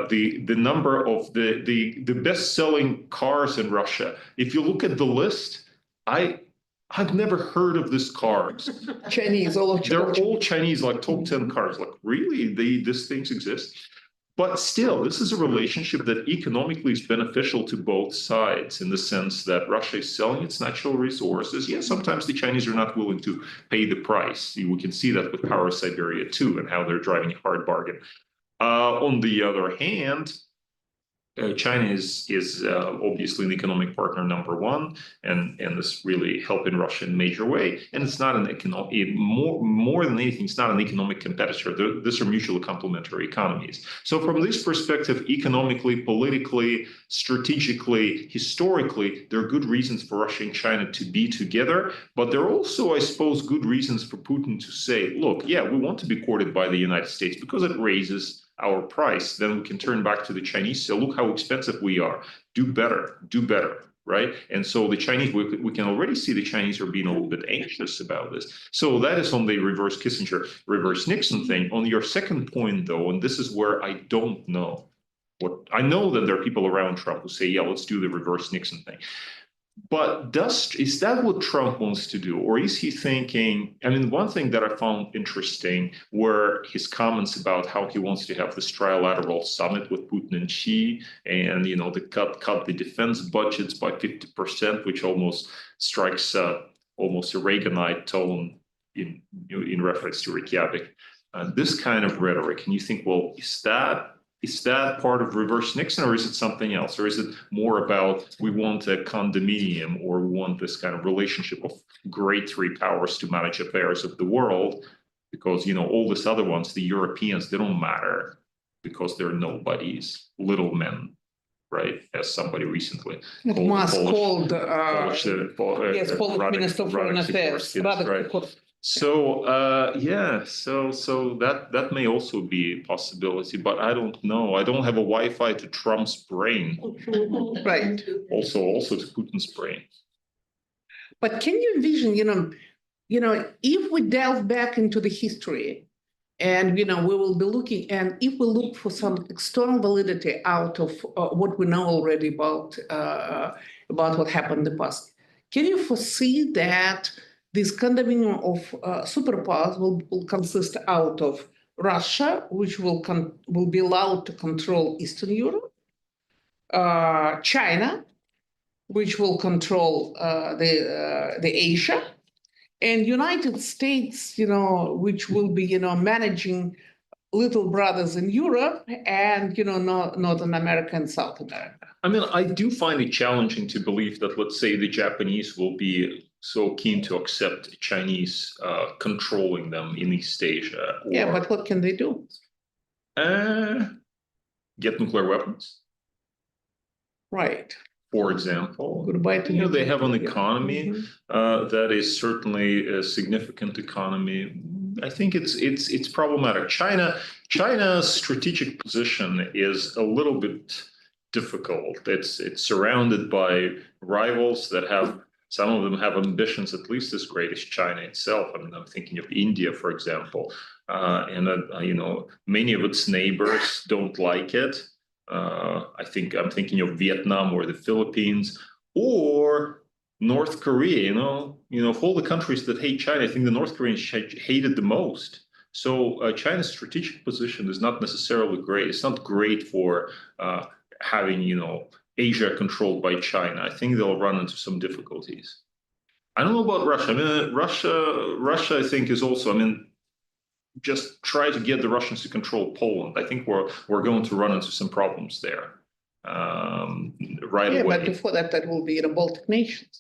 the number of the best-selling cars in Russia. If you look at the list, I've never heard of these cars. Chinese, They're all Chinese, like top 10 cars. Like, really? These things exist? But still, this is a relationship that economically is beneficial to both sides in the sense that Russia is selling its natural resources. Yes, sometimes the Chinese are not willing to pay the price. We can see that with Power Siberia too, and how they're driving a hard bargain. On the other hand, China is obviously an economic partner number one, and this really helping Russia in a major way. And it's not an economic, more than anything, it's not an economic competitor. These are mutually complementary economies. So from this perspective, economically, politically, strategically, historically, there are good reasons for Russia and China to be together. But there are also, I suppose, good reasons for Putin to say, look, yeah, we want to be courted by the United States because it raises our price. Then we can turn back to the Chinese, say, look how expensive we are. Do better, right? And so the Chinese, we can already see the Chinese are being a little bit anxious about this. So that is on the reverse Kissinger, reverse Nixon thing. On your second point, though, and this is where I don't know. I know that there are people around Trump who say, yeah, let's do the reverse Nixon thing. But is that what Trump wants to do? Or is he thinking, I mean, one thing that I found interesting were his comments about how he wants to have this trilateral summit with Putin and Xi, and, to cut the defense budgets by 50%, which almost strikes almost a Reaganite tone in reference to Reykjavik. This kind of rhetoric, and you think, well, is that part of reverse Nixon, or is it something else? Or is it more about we want a condominium, or we want this kind of relationship of great three powers to manage affairs of the world? Because, all these other ones, the Europeans, they don't matter because they're nobodies, little men, right? As somebody recently Polish Minister of Foreign Affairs, right? So so that may also be a possibility, but I don't know. I don't have a Wi-Fi to Trump's brain. Right. Also to Putin's brain. But can you envision, if we delve back into the history, and we will be looking, and if we look for some external validity out of what we know already about what happened in the past, can you foresee that this condominium of superpowers will consist out of Russia, which will be allowed to control Eastern Europe, China, which will control the Asia, and United States, which will be, managing little brothers in Europe and, Northern America and South America. I mean, I do find it challenging to believe that, let's say, the Japanese will be so keen to accept Chinese controlling them in East Asia. Yeah, but what can they do? Get nuclear weapons. Right. For example, goodbye to they have an economy that is certainly a significant economy. I think it's problematic. China's strategic position is a little bit difficult. It's surrounded by rivals that have, some of them have ambitions at least as great as China itself. I mean, I'm thinking of India, for example, and you know, many of its neighbors don't like it. I'm thinking of Vietnam or the Philippines or North Korea. Of all the countries that hate China, I think the North Koreans hate it the most. So China's strategic position is not necessarily great. It's not great for having, Asia controlled by China. I think they'll run into some difficulties. I don't know about Russia. I mean, Russia, I think is also, just try to get the Russians to control Poland. I think we're going to run into some problems there right away. But before that, that will be the Baltic nations.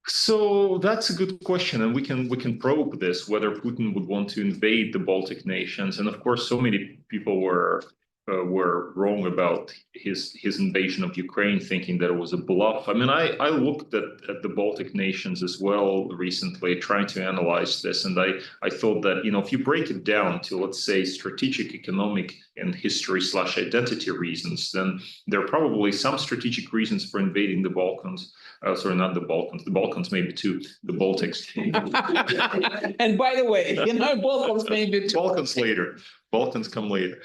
So that's a good question, and we can probe this, whether Putin would want to invade the Baltic nations. And of course, so many people were wrong about his invasion of Ukraine, thinking that it was a bluff. I mean, I looked at the Baltic nations as well recently, trying to analyze this, and I thought that, if you break it down to, let's say, strategic, economic, and history/identity reasons, then there are probably some strategic reasons for invading the Balkans. Sorry, not the Balkans. The Balkans maybe too. The Baltics. And by the way, Balkans maybe too. Balkans later. Balkans come later.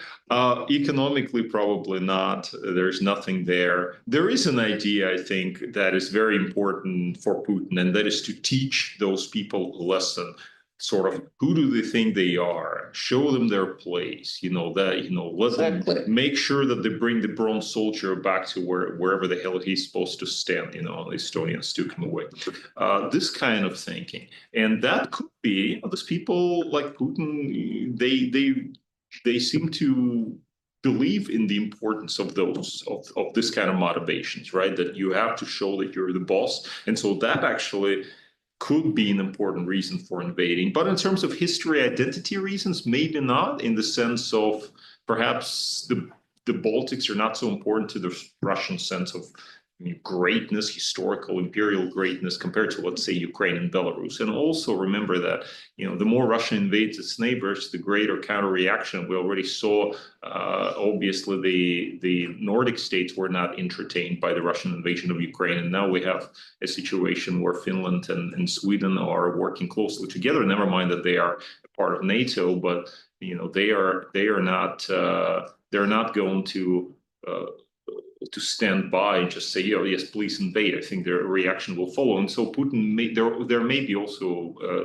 Economically, probably not. There's nothing there. There is an idea, I think, that is very important for Putin, and that is to teach those people a lesson. Sort of, who do they think they are? Show them their place. Let them make sure that they bring the bronze soldier back to wherever the hell he's supposed to stand. The Estonians took him away. This kind of thinking, and that could be those people like Putin. They seem to believe in the importance of those of this kind of motivations, right? That you have to show that you're the boss, and so that actually could be an important reason for invading. But in terms of history identity reasons, maybe not, in the sense of perhaps the Baltics are not so important to the Russian sense of greatness, historical, imperial greatness, compared to, let's say, Ukraine and Belarus. And also remember that, the more Russia invades its neighbors, the greater counter reaction. We already saw, obviously, the Nordic states were not entertained by the Russian invasion of Ukraine. And now we have a situation where Finland and Sweden are working closely together. Never mind that they are a part of NATO, but, they are not, they're not going to stand by and just say, yes, please invade. I think their reaction will follow. And so Putin there may be also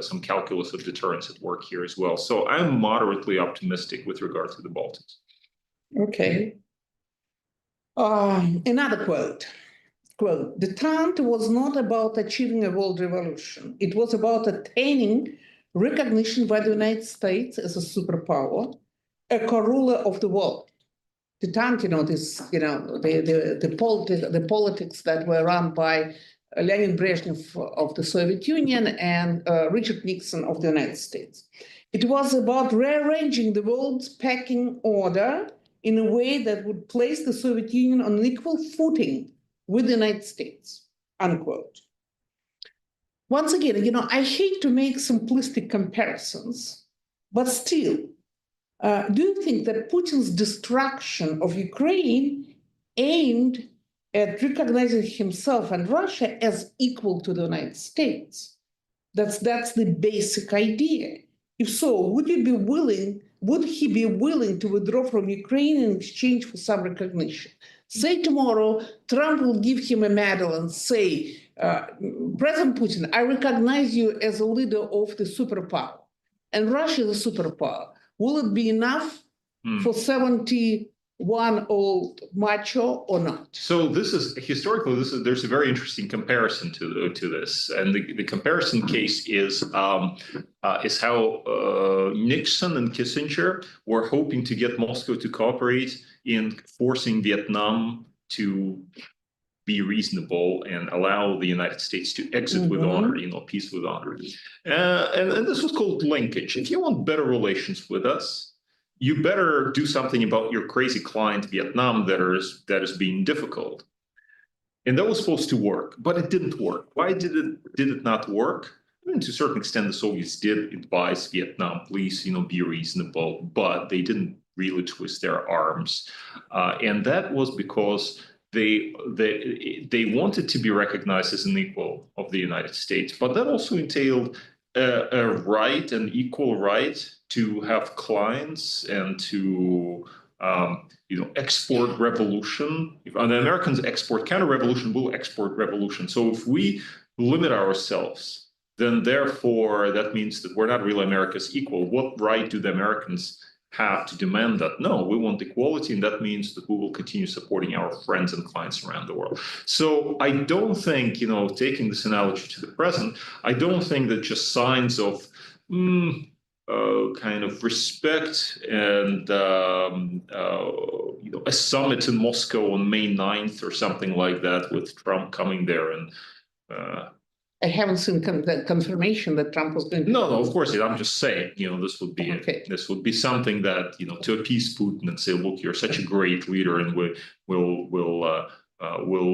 some calculus of deterrence at work here as well. So I'm moderately optimistic with regard to the Baltics. Okay. Another quote, "Detente was not about achieving a world revolution. It was about attaining recognition by the United States as a superpower, a co-ruler of the world." Detente, the politics that were run by Leonid Brezhnev of the Soviet Union and Richard Nixon of the United States. It was about rearranging the world's pecking order in a way that would place the Soviet Union on an equal footing with the United States, unquote. Once again, I hate to make simplistic comparisons, but still, do you think that Putin's destruction of Ukraine aimed at recognizing himself and Russia as equal to the United States? That's the basic idea. If so, would he be willing to withdraw from Ukraine in exchange for some recognition? Say tomorrow, Trump will give him a medal and say, President Putin, I recognize you as a leader of the superpower, and Russia is a superpower. Will it be enough for 71-year-old macho or not? So this is historically, there's a very interesting comparison to this, and the comparison case is how Nixon and Kissinger were hoping to get Moscow to cooperate in forcing Vietnam to be reasonable and allow the United States to exit with honor, peace with honor. And this was called linkage. If you want better relations with us, you better do something about your crazy client Vietnam that is being difficult. And that was supposed to work, but it didn't work. Why did it not work? I mean, to a certain extent, the Soviets did advise Vietnam, please, be reasonable, but they didn't really twist their arms. And that was because they wanted to be recognized as an equal of the United States, but that also entailed a right, an equal right to have clients and to export revolution. The Americans export counter-revolution, will export revolution. So if we limit ourselves, then therefore that means that we're not really America's equal. What right do the Americans have to demand that? No, we want equality, and that means that we will continue supporting our friends and clients around the world. So I don't think, taking this analogy to the present, I don't think that just signs of kind of respect and a summit in Moscow on May 9th or something like that, with Trump coming there and I haven't seen the confirmation that Trump was going to. No, of course, I'm just saying, this would be Okay. this would be something that, to appease Putin and say, look, you're such a great leader, and we'll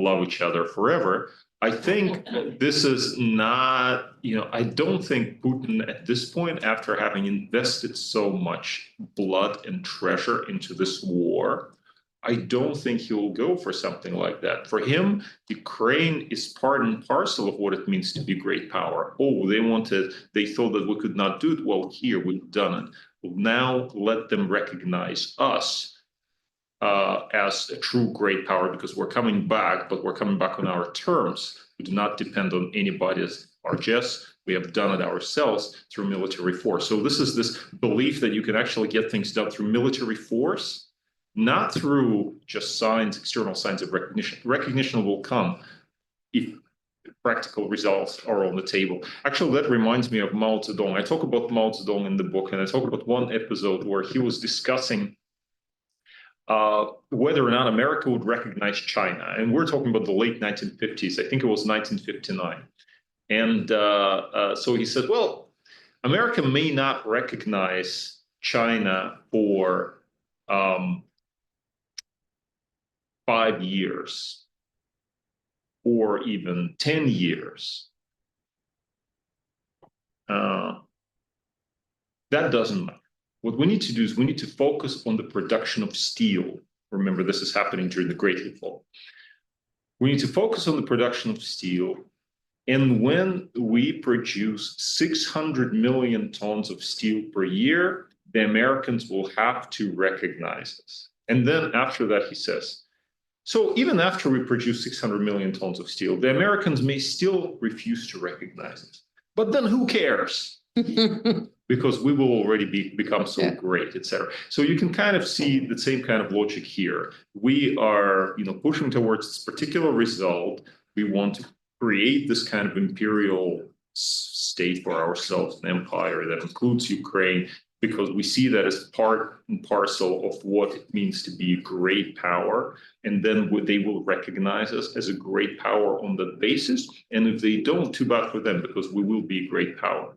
love each other forever. I think this is not, I don't think Putin at this point, after having invested so much blood and treasure into this war, I don't think he will go for something like that. For him, Ukraine is part and parcel of what it means to be great power. Oh, they thought that we could not do it. Well, here we've done it. Well, now let them recognize us as a true great power, because we're coming back, but we're coming back on our terms. We do not depend on anybody's largesse. We have done it ourselves through military force. So this is this belief that you can actually get things done through military force, not through just external signs of recognition. Recognition will come if practical results are on the table. Actually, that reminds me of Mao Zedong. I talk about Mao Zedong in the book, and I talk about one episode where he was discussing whether or not America would recognize China. And we're talking about the late 1950s. I think it was 1959. And so he said, well, America may not recognize China for 5 years or even 10 years. That doesn't matter. What we need to do is we need to focus on the production of steel. Remember, this is happening during the Great Recall. We need to focus on the production of steel. And when we produce 600 million tons of steel per year, the Americans will have to recognize us. And then after that, he says, so even after we produce 600 million tons of steel, the Americans may still refuse to recognize us. But then who cares? Because we will already become so great, etc. So you can kind of see the same kind of logic here. We are, pushing towards this particular result. We want to create this kind of imperial state for ourselves, an empire that includes Ukraine, because we see that as part and parcel of what it means to be a great power. And then they will recognize us as a great power on that basis. And if they don't, too bad for them, because we will be a great power.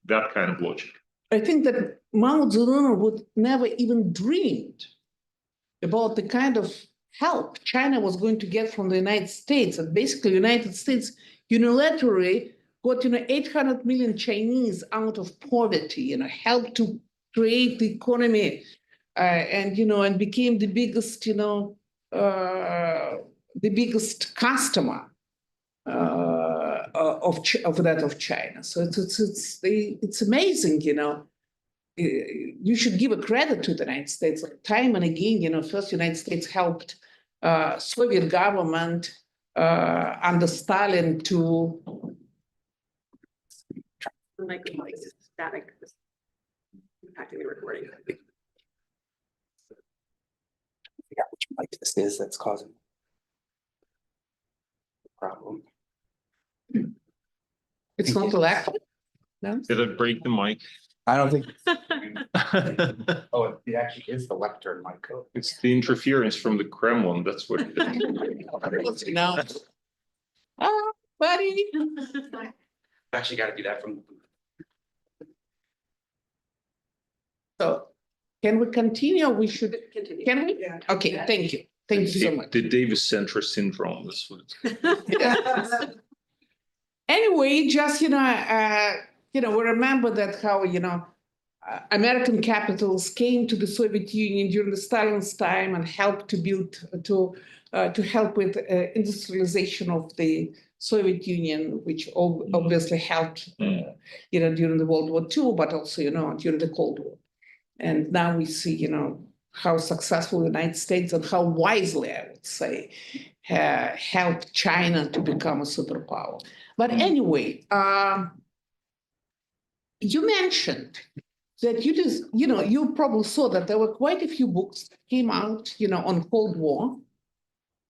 That kind of logic. I think that Mao Zedong would never even dreamed about the kind of help China was going to get from the United States. And basically, the United States unilaterally got 800 million Chinese out of poverty, helped to create the economy, and became the biggest, the biggest customer of China. So it's amazing, You should give a credit to the United States. Time and again, first United States helped Soviet government under Stalin to. The mic is static, impacting the recording. Figure out which mic this is that's causing the problem. It's not a laptop. No? Did I break the mic? I don't think. Oh, it actually is the lectern mic. It's the interference from the Kremlin. That's what it is. Buddy. Actually got to do that from. So can we continue? We should Continue. Can we? Yeah. Okay, thank you. Thank you so much. The Davis Center syndrome. That's what it's Anyway, just we remember that how American capitals came to the Soviet Union during the Stalin's time and helped to build, to help with industrialization of the Soviet Union, which obviously helped, during the World War II, but also, during the Cold War. And now we see, how successful the United States and how wisely, I would say, helped China to become a superpower. But anyway, you mentioned that you probably saw that there were quite a few books that came out, on Cold War.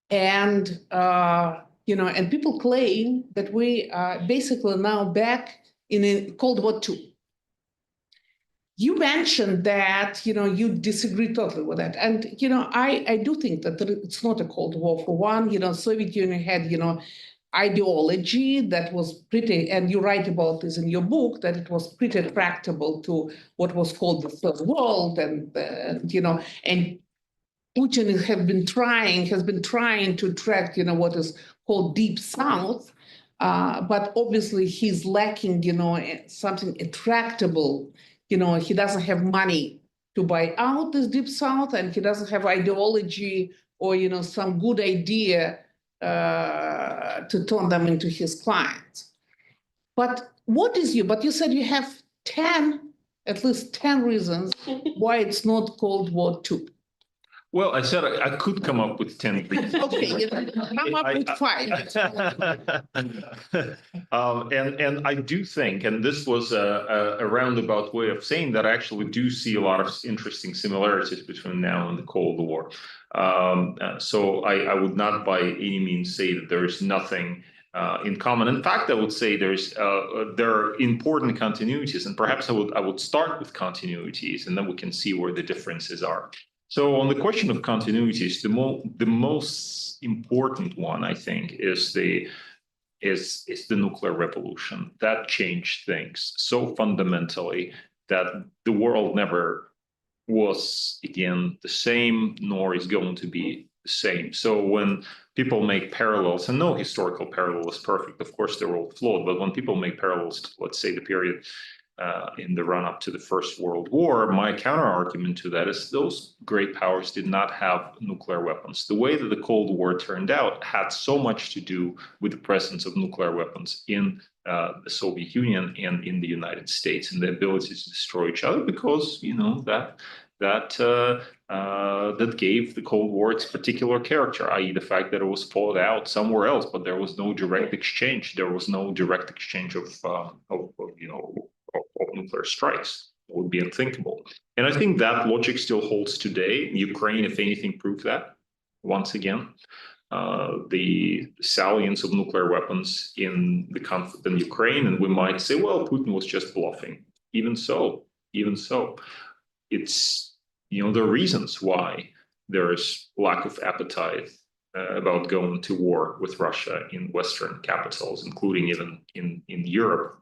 And, and people claim that we are basically now back in a Cold War II. You mentioned that, you disagree totally with that. And, I do think that it's not a Cold War for one. Soviet Union had, ideology that was pretty, and you write about this in your book, that it was pretty tractable to what was called the Third World. And, and Putin has been trying to track, what is called Deep South. But obviously he's lacking, something attractable. He doesn't have money to buy out this Deep South, and he doesn't have ideology or, some good idea to turn them into his clients. But but you said you have at least 10 reasons why it's not Cold War II. Well, I said I could come up with 10 reasons. Okay, come up with 5. And I do think, and this was a roundabout way of saying that I actually do see a lot of interesting similarities between now and the Cold War. So I would not by any means say that there is nothing in common. In fact, I would say there are important continuities, and perhaps I would start with continuities, and then we can see where the differences are. So on the question of continuities, the most important one, I think, is the nuclear revolution. That changed things so fundamentally that the world never was again the same, nor is going to be the same. So when people make parallels, and no historical parallel is perfect, of course they're all flawed, but when people make parallels to, let's say, the period in the run-up to the First World War, my counter-argument to that is those great powers did not have nuclear weapons. The way that the Cold War turned out had so much to do with the presence of nuclear weapons in the Soviet Union and in the United States, and the ability to destroy each other, because that gave the Cold War its particular character, i.e. the fact that it was fought out somewhere else, but there was no direct exchange. There was no direct exchange of nuclear strikes. It would be unthinkable. And I think that logic still holds today. Ukraine, if anything, proved that once again. The salience of nuclear weapons in the conflict in Ukraine, and we might say, well, Putin was just bluffing. Even so, it's, there are reasons why there's lack of appetite about going to war with Russia in Western capitals, including even in Europe.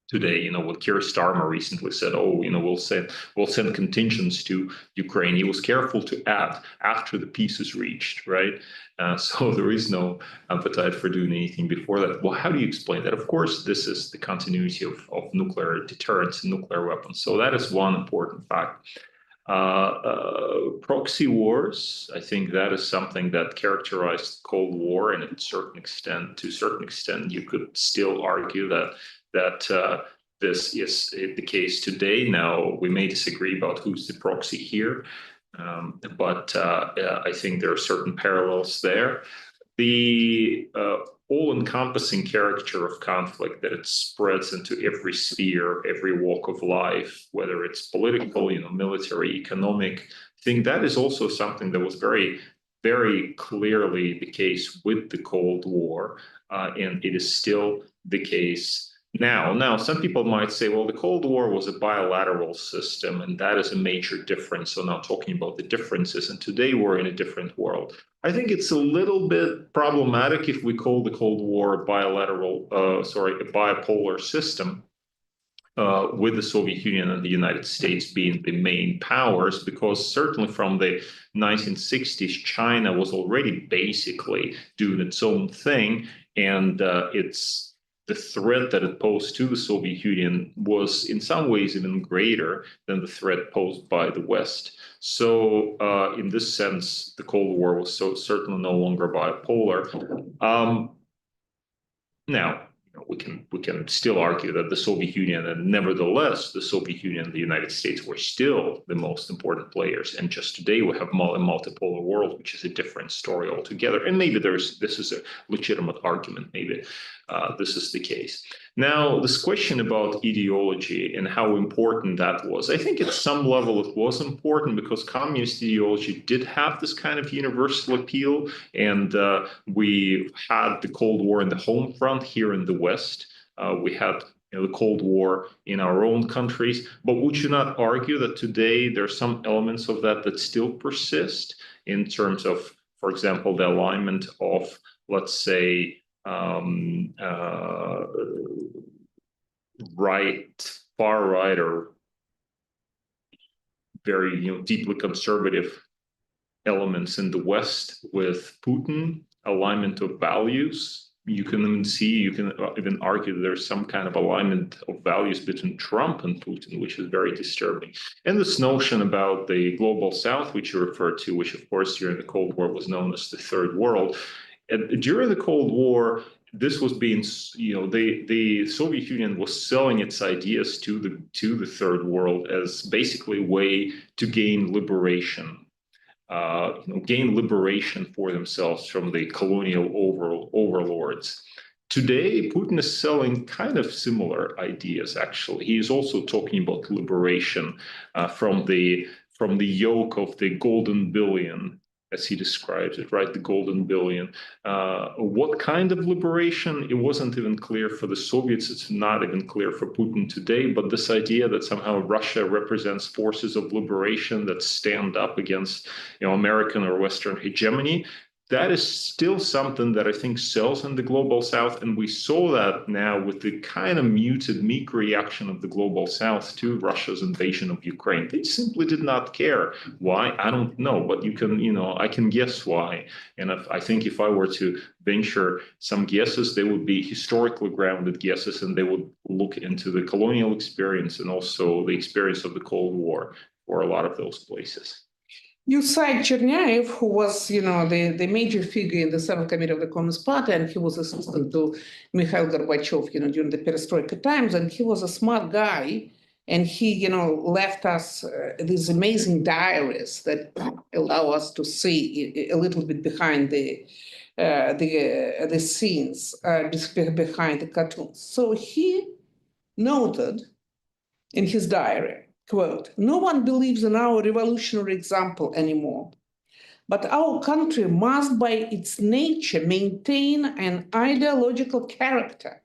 Today, what Keir Starmer recently said, we'll send contingents to Ukraine. He was careful to add after the peace is reached, right? So there is no appetite for doing anything before that. Well, how do you explain that? Of course, this is the continuity of nuclear deterrence and nuclear weapons. So that is one important fact. Proxy wars, I think that is something that characterized the Cold War, and to a certain extent, you could still argue that this is the case today. Now, we may disagree about who's the proxy here, but I think there are certain parallels there. The all-encompassing character of conflict, that it spreads into every sphere, every walk of life, whether it's political, military, economic, I think that is also something that was very, very clearly the case with the Cold War, and it is still the case now. Now, some people might say, well, the Cold War was a bilateral system, and that is a major difference. So now talking about the differences, and today we're in a different world. I think it's a little bit problematic if we call the Cold War a bipolar system, with the Soviet Union and the United States being the main powers, because certainly from the 1960s, China was already basically doing its own thing, and the threat that it posed to the Soviet Union was in some ways even greater than the threat posed by the West. So in this sense, the Cold War was certainly no longer bipolar. Now, we can still argue that the Soviet Union, and nevertheless, the Soviet Union and the United States were still the most important players. And just today we have a multipolar world, which is a different story altogether. And maybe this is a legitimate argument. Maybe this is the case. Now, this question about ideology and how important that was, I think at some level it was important because communist ideology did have this kind of universal appeal. And we had the Cold War in the home front here in the West. We had the Cold War in our own countries. But would you not argue that today there are some elements of that still persist in terms of, for example, the alignment of, let's say, far right, or very deeply conservative elements in the West with Putin, alignment of values? You can even argue that there's some kind of alignment of values between Trump and Putin, which is very disturbing. And this notion about the global South, which you referred to, which of course during the Cold War was known as the Third World. During the Cold War, this was being, the Soviet Union was selling its ideas to the Third World as basically a way to gain liberation. Gain liberation for themselves from the colonial overlords. Today, Putin is selling kind of similar ideas, actually. He is also talking about liberation from the yoke of the golden billion, as he describes it, right? The golden billion. What kind of liberation? It wasn't even clear for the Soviets. It's not even clear for Putin today. But this idea that somehow Russia represents forces of liberation that stand up against, American or Western hegemony, that is still something that I think sells in the global South. And we saw that now with the kind of muted, meek reaction of the global South to Russia's invasion of Ukraine. They simply did not care. Why? I don't know. But I can guess why. And I think if I were to venture some guesses, they would be historically grounded guesses, and they would look into the colonial experience and also the experience of the Cold War for a lot of those places. You cite Chernyaev, who was, the major figure in the Central Committee of the Communist Party, and he was assistant to Mikhail Gorbachev, during the Perestroika times, and he was a smart guy, and he, left us these amazing diaries that allow us to see a little bit behind the scenes, behind the cartoons. So he noted in his diary, quote, "No one believes in our revolutionary example anymore, but our country must by its nature maintain an ideological character,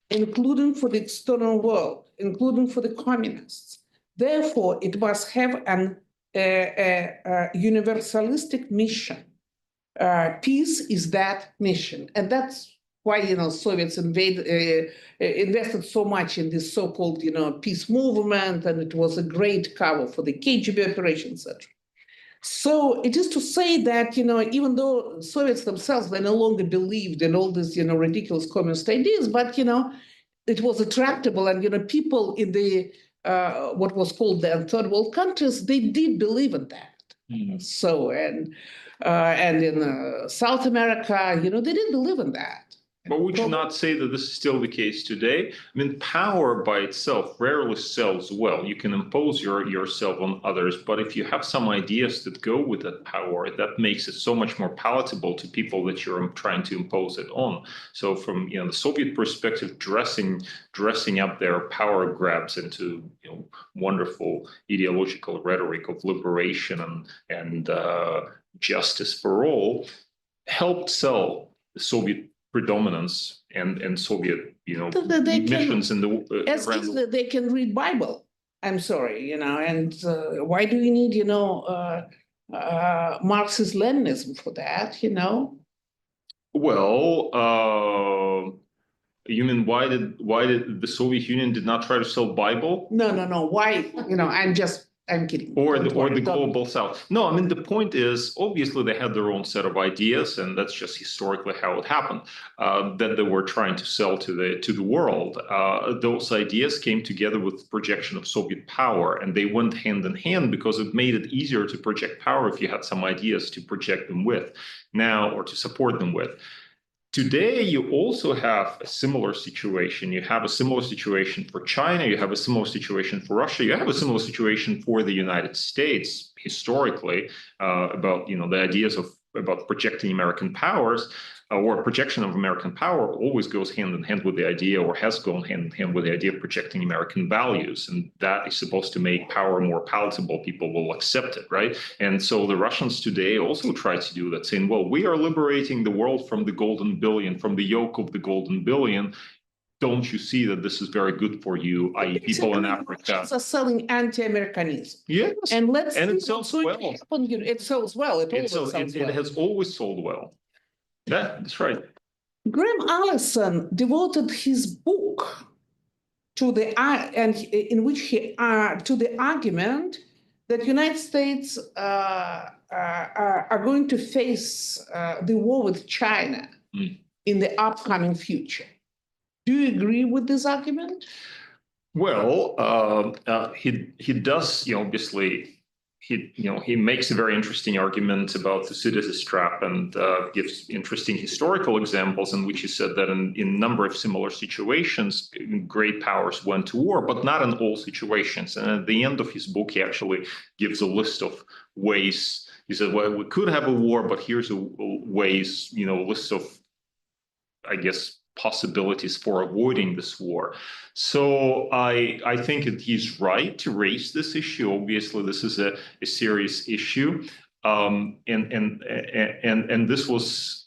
including for the external world, including for the communists. Therefore, it must have an universalistic mission. Peace is that mission." And that's why, Soviets invested so much in this so-called, peace movement, and it was a great cover for the KGB operation, etc. So it is to say that, even though Soviets themselves, they no longer believed in all these, ridiculous communist ideas, but, it was attractable, and, people in the, what was called the third world countries, they did believe in that. Mm. So, and in South America, they didn't believe in that. But would you not say that this is still the case today? I mean, power by itself rarely sells well. You can impose yourself on others, but if you have some ideas that go with that power, that makes it so much more palatable to people that you're trying to impose it on. So from the Soviet perspective, dressing up their power grabs into wonderful ideological rhetoric of liberation and justice for all helped sell the Soviet predominance and Soviet, missions in the as easily they can read Bible. I'm sorry, and why do you need, Marxist Leninism for that, Well, you mean why did the Soviet Union did not try to sell Bible? No. Why? I'm just I'm kidding. Or Don't the worry, don't- global south. No, I mean, the point is, obviously, they had their own set of ideas, and that's just historically how it happened, that they were trying to sell to the world. Those ideas came together with projection of Soviet power, and they went hand in hand because it made it easier to project power if you had some ideas to project them with now, or to support them with. Today, you also have a similar situation. You have a similar situation for China. You have a similar situation for Russia. You have a similar situation for the United States historically about the ideas about projecting American powers or projection of American power always goes hand in hand with the idea, or has gone hand in hand with the idea of projecting American values, and that is supposed to make power more palatable. People will accept it, right? And so the Russians today also try to do that, saying, well, we are liberating the world from the golden billion, from the yoke of the golden billion. Don't you see that this is very good for you, i.e. people in Africa? Russians are selling anti-Americanism. Yes, And let's and it see sells what's going to well. happen. It sells well. It always sells It well. has always sold well. That's right. Graham Allison devoted his book to in which he to the argument that United States are going to face the war with China in the upcoming future. Do you agree with this argument? Well, he does, obviously. He makes a very interesting argument about Thucydides' trap, and gives interesting historical examples in which he said that in a number of similar situations, great powers went to war, but not in all situations. And at the end of his book, he actually gives a list of ways. He said, well, we could have a war, but here's ways, a list of, I guess, possibilities for avoiding this war. So I think that he's right to raise this issue. Obviously, this is a serious issue, and this was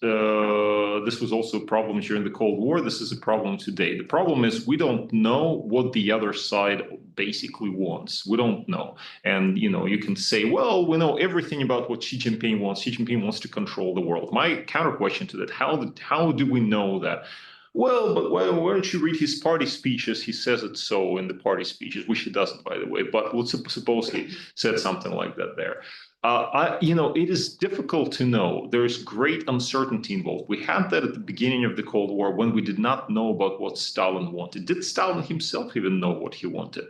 also a problem during the Cold War. This is a problem today. The problem is we don't know what the other side basically wants. We don't know, and you can say, well, we know everything about what Xi Jinping wants. Xi Jinping wants to control the world. My counter question to that: how do we know that? Well, but why don't you read his party speeches? He says it so in the party speeches, which he doesn't, by the way. But let's suppose he said something like that there. It is difficult to know. There is great uncertainty involved. We had that at the beginning of the Cold War when we did not know about what Stalin wanted. Did Stalin himself even know what he wanted?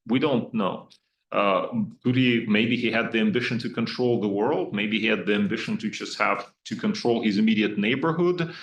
We don't know. Maybe he had the ambition to control the world. Maybe he had the ambition to just have to control his immediate neighborhood.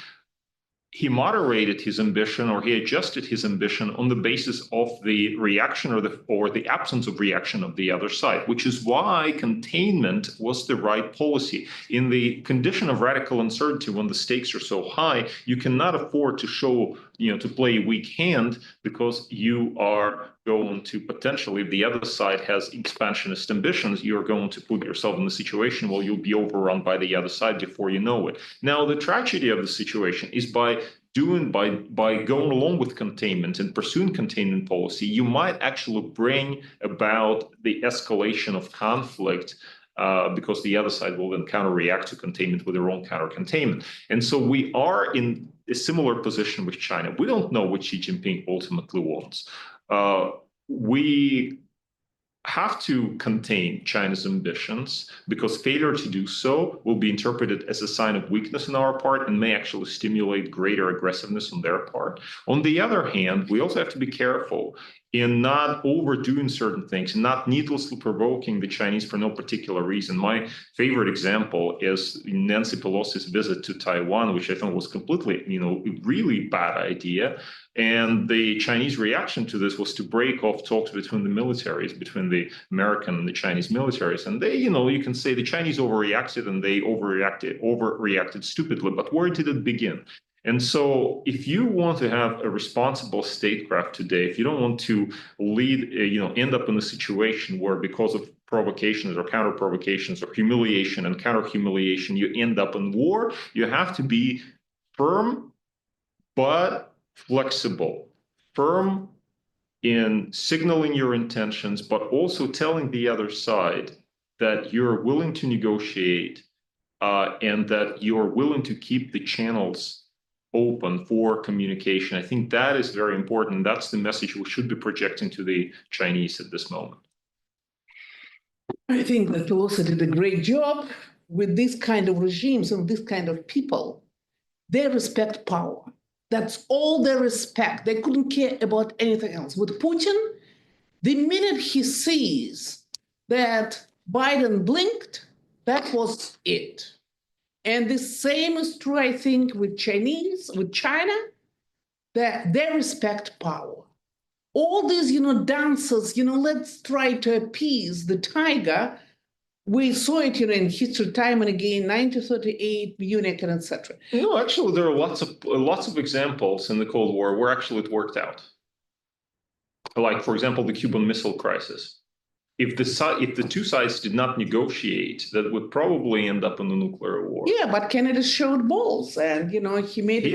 He moderated his ambition, or he adjusted his ambition on the basis of the reaction or the absence of reaction of the other side, which is why containment was the right policy. In the condition of radical uncertainty, when the stakes are so high, you cannot afford to show, to play a weak hand, because you are going to potentially, if the other side has expansionist ambitions, you're going to put yourself in a situation where you'll be overrun by the other side before you know it. Now, the tragedy of the situation is by going along with containment and pursuing containment policy, you might actually bring about the escalation of conflict, because the other side will then counter-react to containment with their own counter-containment. And so we are in a similar position with China. We don't know what Xi Jinping ultimately wants. We have to contain China's ambitions, because failure to do so will be interpreted as a sign of weakness on our part and may actually stimulate greater aggressiveness on their part. On the other hand, we also have to be careful in not overdoing certain things, not needlessly provoking the Chinese for no particular reason. My favorite example is Nancy Pelosi's visit to Taiwan, which I think was completely, a really bad idea. And the Chinese reaction to this was to break off talks between the militaries, between the American and the Chinese militaries. And they, you can say the Chinese overreacted, and they overreacted stupidly. But where did it begin? And so if you want to have a responsible statecraft today, if you don't want to end up in a situation where, because of provocations or counter provocations or humiliation and counter humiliation, you end up in war, you have to be firm but flexible. Firm in signaling your intentions, but also telling the other side that you're willing to negotiate, and that you're willing to keep the channels open for communication. I think that is very important. That's the message we should be projecting to the Chinese at this moment. I think that we also did a great job with this kind of regimes and this kind of people. They respect power. That's all they respect. They couldn't care about anything else. With Putin, the minute he sees that Biden blinked, that was it. And the same is true, I think, with China, that they respect power. All these, dances, let's try to appease the tiger. We saw it, in history time and again, 1938, Munich, and etc. No, actually, there are lots of examples in the Cold War where actually it worked out. Like, for example, the Cuban Missile Crisis. If the two sides did not negotiate, that would probably end up in a nuclear war. Yeah, but Kennedy showed balls, and He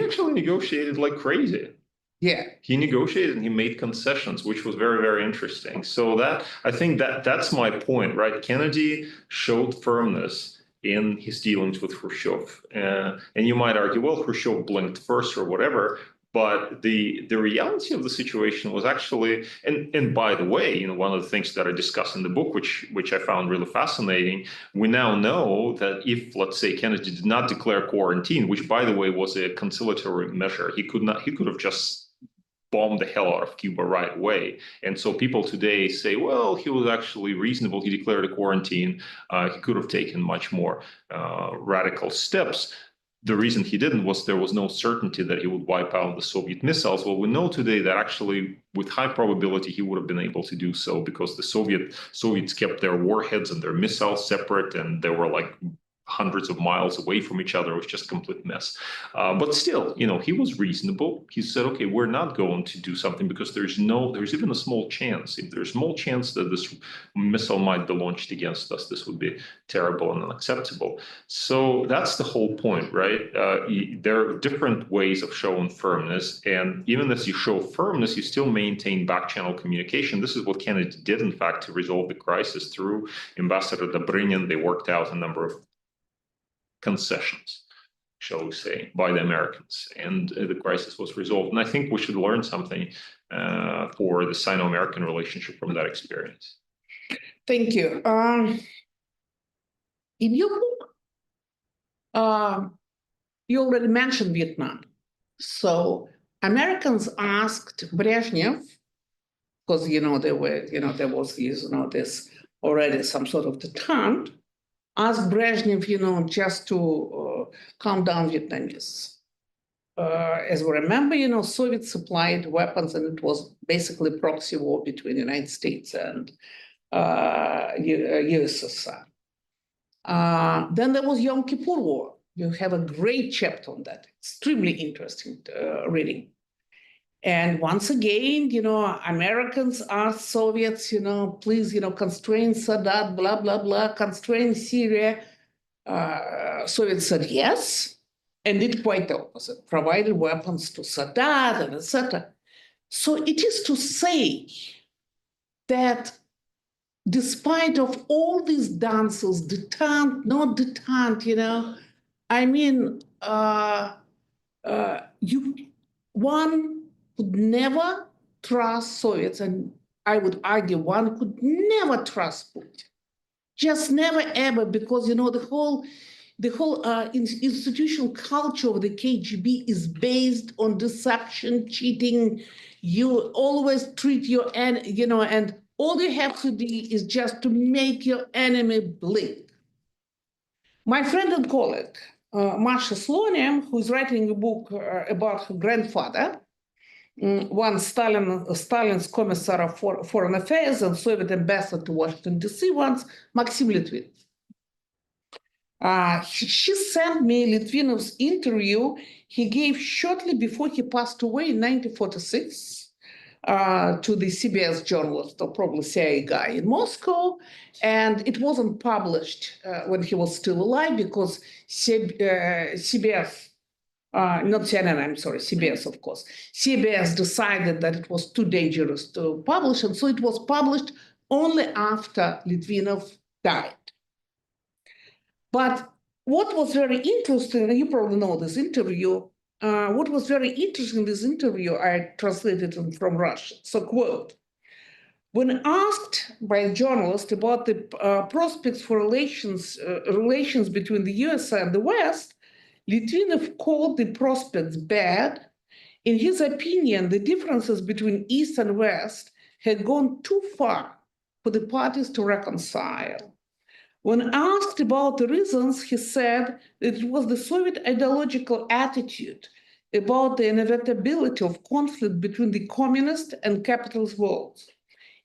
actually negotiated like crazy. Yeah. He negotiated and he made concessions, which was very, very interesting. So I think that's my point, right? Kennedy showed firmness in his dealings with Khrushchev. And you might argue, well, Khrushchev blinked first or whatever. But the reality of the situation was actually, and by the way, one of the things that I discuss in the book, which I found really fascinating, we now know that if, let's say, Kennedy did not declare quarantine, which by the way was a conciliatory measure, he could have just bombed the hell out of Cuba right away. And so people today say, well, he was actually reasonable. He declared a quarantine. He could have taken much more radical steps. The reason he didn't was there was no certainty that he would wipe out the Soviet missiles. Well, we know today that actually, with high probability, he would have been able to do so because the Soviets kept their warheads and their missiles separate, and they were like hundreds of miles away from each other. It was just a complete mess. But still, he was reasonable. He said, okay, we're not going to do something because there's even a small chance. If there's a small chance that this missile might be launched against us, this would be terrible and unacceptable. So that's the whole point, right? There are different ways of showing firmness. And even as you show firmness, you still maintain back-channel communication. This is what Kennedy did, in fact, to resolve the crisis through Ambassador Dobrynin. They worked out a number of concessions, shall we say, by the Americans, and the crisis was resolved. And I think we should learn something for the Sino-American relationship from that experience. Thank you. In your book, you already mentioned Vietnam. So Americans asked Brezhnev, because there was this already some sort of detente, asked Brezhnev, just to calm down Vietnamese. As we remember, Soviets supplied weapons, and it was basically a proxy war between the United States and USSR. Then there was Yom Kippur War. You have a great chapter on that. Extremely interesting reading. And once again, Americans asked Soviets, please, constrain Saddam, blah, blah, blah, constrain Syria. Soviets said yes, and did quite the opposite, provided weapons to Saddam, and etc. So it is to say that despite of all these dances, detente, not detente, one could never trust Soviets, and I would argue one could never trust Putin. Just never, ever, because, the whole institutional culture of the KGB is based on deception, cheating. You always treat your enemy, and all you have to do is just to make your enemy blink. My friend and colleague, Masha Slonim, who is writing a book about her grandfather, once Stalin's Commissar for Foreign Affairs and Soviet ambassador to Washington, D.C., once Maxim Litvin. She sent me Litvinov's interview he gave shortly before he passed away in 1946 to the CBS journalist, or probably CIA guy in Moscow. And it wasn't published when he was still alive because CBS, not CNN, I'm sorry, CBS, of course. CBS decided that it was too dangerous to publish, and so it was published only after Litvinov died. But what was very interesting, and you probably know this interview, what was very interesting in this interview, I translated it from Russian. So, quote, When asked by a journalist about the prospects for relations between the US and the West, Litvinov called the prospects bad. In his opinion, the differences between East and West had gone too far for the parties to reconcile. When asked about the reasons, he said that it was the Soviet ideological attitude about the inevitability of conflict between the communist and capitalist worlds.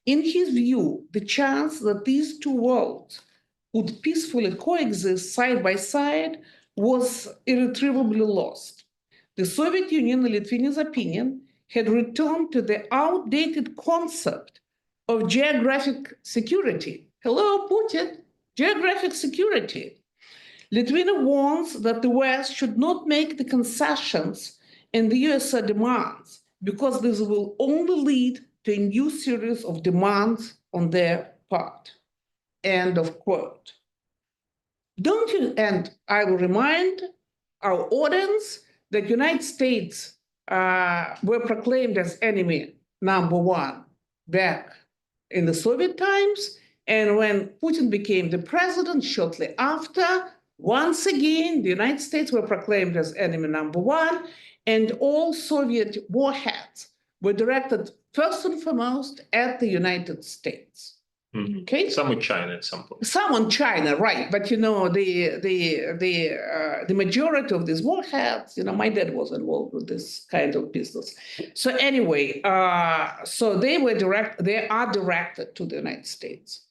In his view, the chance that these two worlds would peacefully coexist side by side was irretrievably lost. The Soviet Union, in Litvinen's opinion, had returned to the outdated concept of geographic security. Hello, Putin, geographic security. Litvinov warns that the West should not make the concessions and the USA demands, because this will only lead to a new series of demands on their part. End of quote. Don't you, and I will remind our audience that United States were proclaimed as enemy number one back in the Soviet times. And when Putin became the president shortly after, once again, the United States were proclaimed as enemy number one, and all Soviet warheads were directed first and foremost at the United States. Okay. Some with China at some point. Some on China, right? But you know, the majority of these warheads, you know, my dad was involved with this kind of business. So anyway, so they are directed to the United States,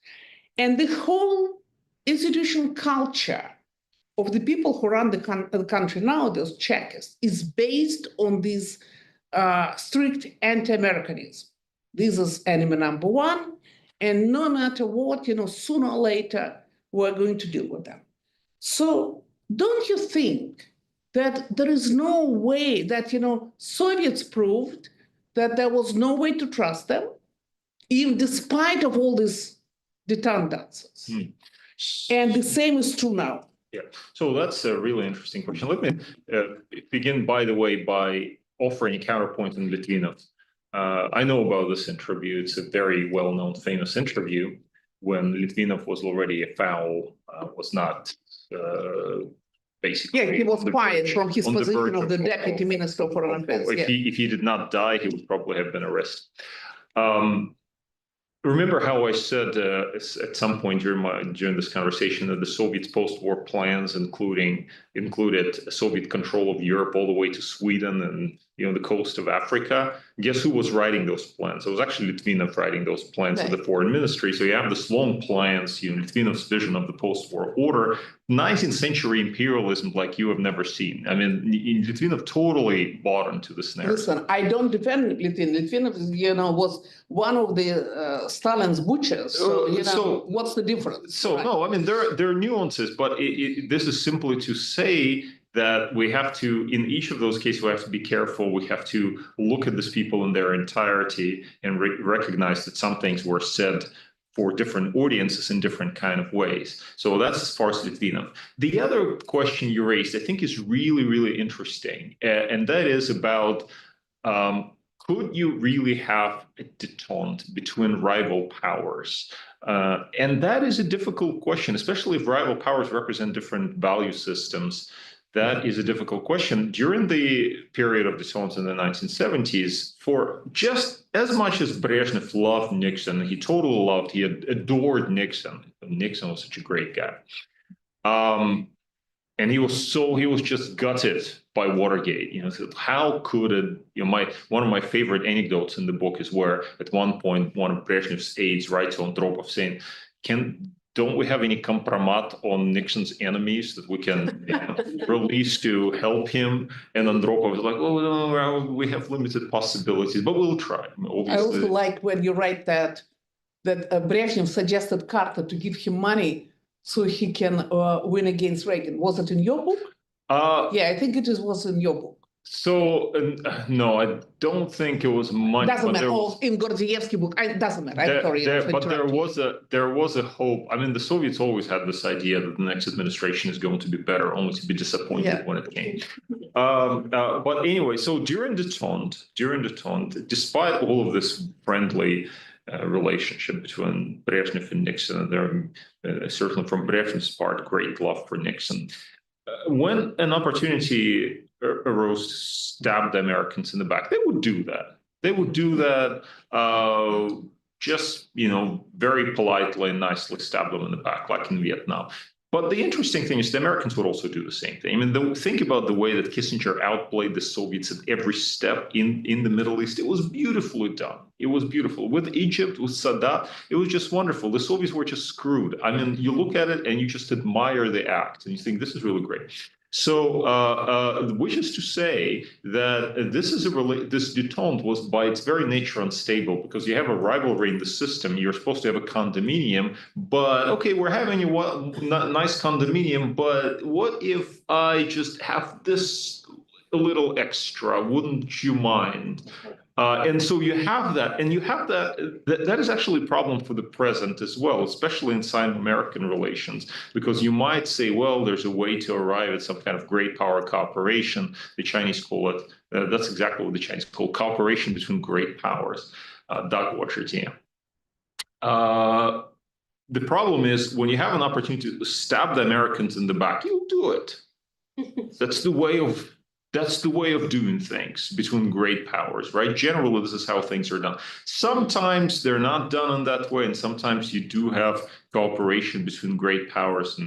and the whole institutional culture of the people who run the country now, those Chekists, is based on this strict anti-Americanism. This is enemy number one. And no matter what, you know, sooner or later, we're going to deal with them. So don't you think that there is no way that, you know, Soviets proved that there was no way to trust them, even despite of all these detendances? And the same is true now. Yeah, so that's a really interesting question. Let me begin, by the way, by offering a counterpoint on Litvinov. I know about this interview. It's a very well-known, famous interview when Litvinov was already a foul, was not basically. Yeah, he was fired from his position of the deputy minister for foreign affairs. If he did not die, he would probably have been arrested. Remember how I said at some point during this conversation that the Soviets' post-war plans included Soviet control of Europe all the way to Sweden and the coast of Africa. Guess who was writing those plans? It was actually Litvinov writing those plans in the foreign ministry. So you have this long plans, Litvinov's vision of the post-war order, 19th century imperialism like you have never seen. I mean, Litvinov totally bought into this narrative. Listen, I don't defend Litvinov. Litvinov, was one of the Stalin's butchers. So, what's the difference? So, right? No, I mean, there are nuances, but this is simply to say that we have to, in each of those cases, we have to be careful. We have to look at these people in their entirety and recognize that some things were said for different audiences in different kind of ways. So that's as far as Litvinov. The other question you raised, I think, is really, really interesting. And that is about, could you really have a detente between rival powers? And that is a difficult question, especially if rival powers represent different value systems. That is a difficult question. During the period of detente in the 1970s, for just as much as Brezhnev loved Nixon, he totally loved, he adored Nixon. Nixon was such a great guy. And he was just gutted by Watergate. So how could it, one of my favorite anecdotes in the book is where at one point, one of Brezhnev's aides writes to Andropov saying, don't we have any compromat on Nixon's enemies that we can release to help him? And Andropov is like, oh, no, we have limited possibilities, but we'll try. Obviously. I also like when you write that Brezhnev suggested Carter to give him money so he can win against Reagan. Was it in your book? Yeah, I think it was in your book. So, no, I don't think it was much. Doesn't matter. In Gordievsky book, it doesn't matter. I'm sorry. But there was a hope. I mean, the Soviets always had this idea that the next administration is going to be better, only to be disappointed when it came. But anyway, so during the detente, despite all of this friendly relationship between Brezhnev and Nixon, and there certainly from Brezhnev's part, great love for Nixon. When an opportunity arose to stab the Americans in the back, they would do that. They would do that, just, very politely and nicely stab them in the back, like in Vietnam. But the interesting thing is the Americans would also do the same thing. I mean, think about the way that Kissinger outplayed the Soviets at every step in the Middle East. It was beautifully done. It was beautiful. With Egypt, with Sadat, it was just wonderful. The Soviets were just screwed. I mean, you look at it and you just admire the act and you think this is really great. So, which is to say that this detente was by its very nature unstable, because you have a rivalry in the system. You're supposed to have a condominium, but okay, we're having a nice condominium, but what if I just have this a little extra? Wouldn't you mind? And so you have that, and that is actually a problem for the present as well, especially in Sino-American relations, because you might say, well, there's a way to arrive at some kind of great power cooperation. The Chinese call it, that's exactly what the Chinese call cooperation between great powers. The problem is when you have an opportunity to stab the Americans in the back, you do it. That's the way of doing things between great powers, right? Generally, this is how things are done. Sometimes they're not done in that way, and sometimes you do have cooperation between great powers,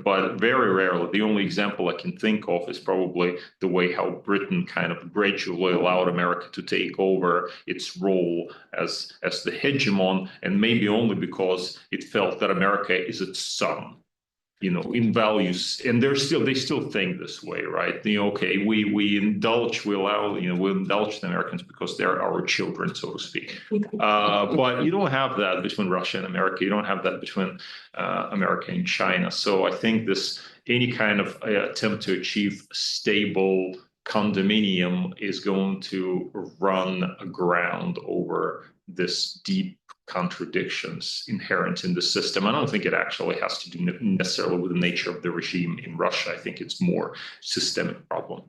but very rarely. The only example I can think of is probably the way how Britain kind of gradually allowed America to take over its role as the hegemon, and maybe only because it felt that America is its son. In values, and they still think this way, right? Okay, we indulge the Americans because they're our children, so to speak. But you don't have that between Russia and America. You don't have that between America and China. So I think any kind of attempt to achieve stable condominium is going to run aground over this deep contradictions inherent in the system. I don't think it actually has to do necessarily with the nature of the regime in Russia. I think it's more systemic problem.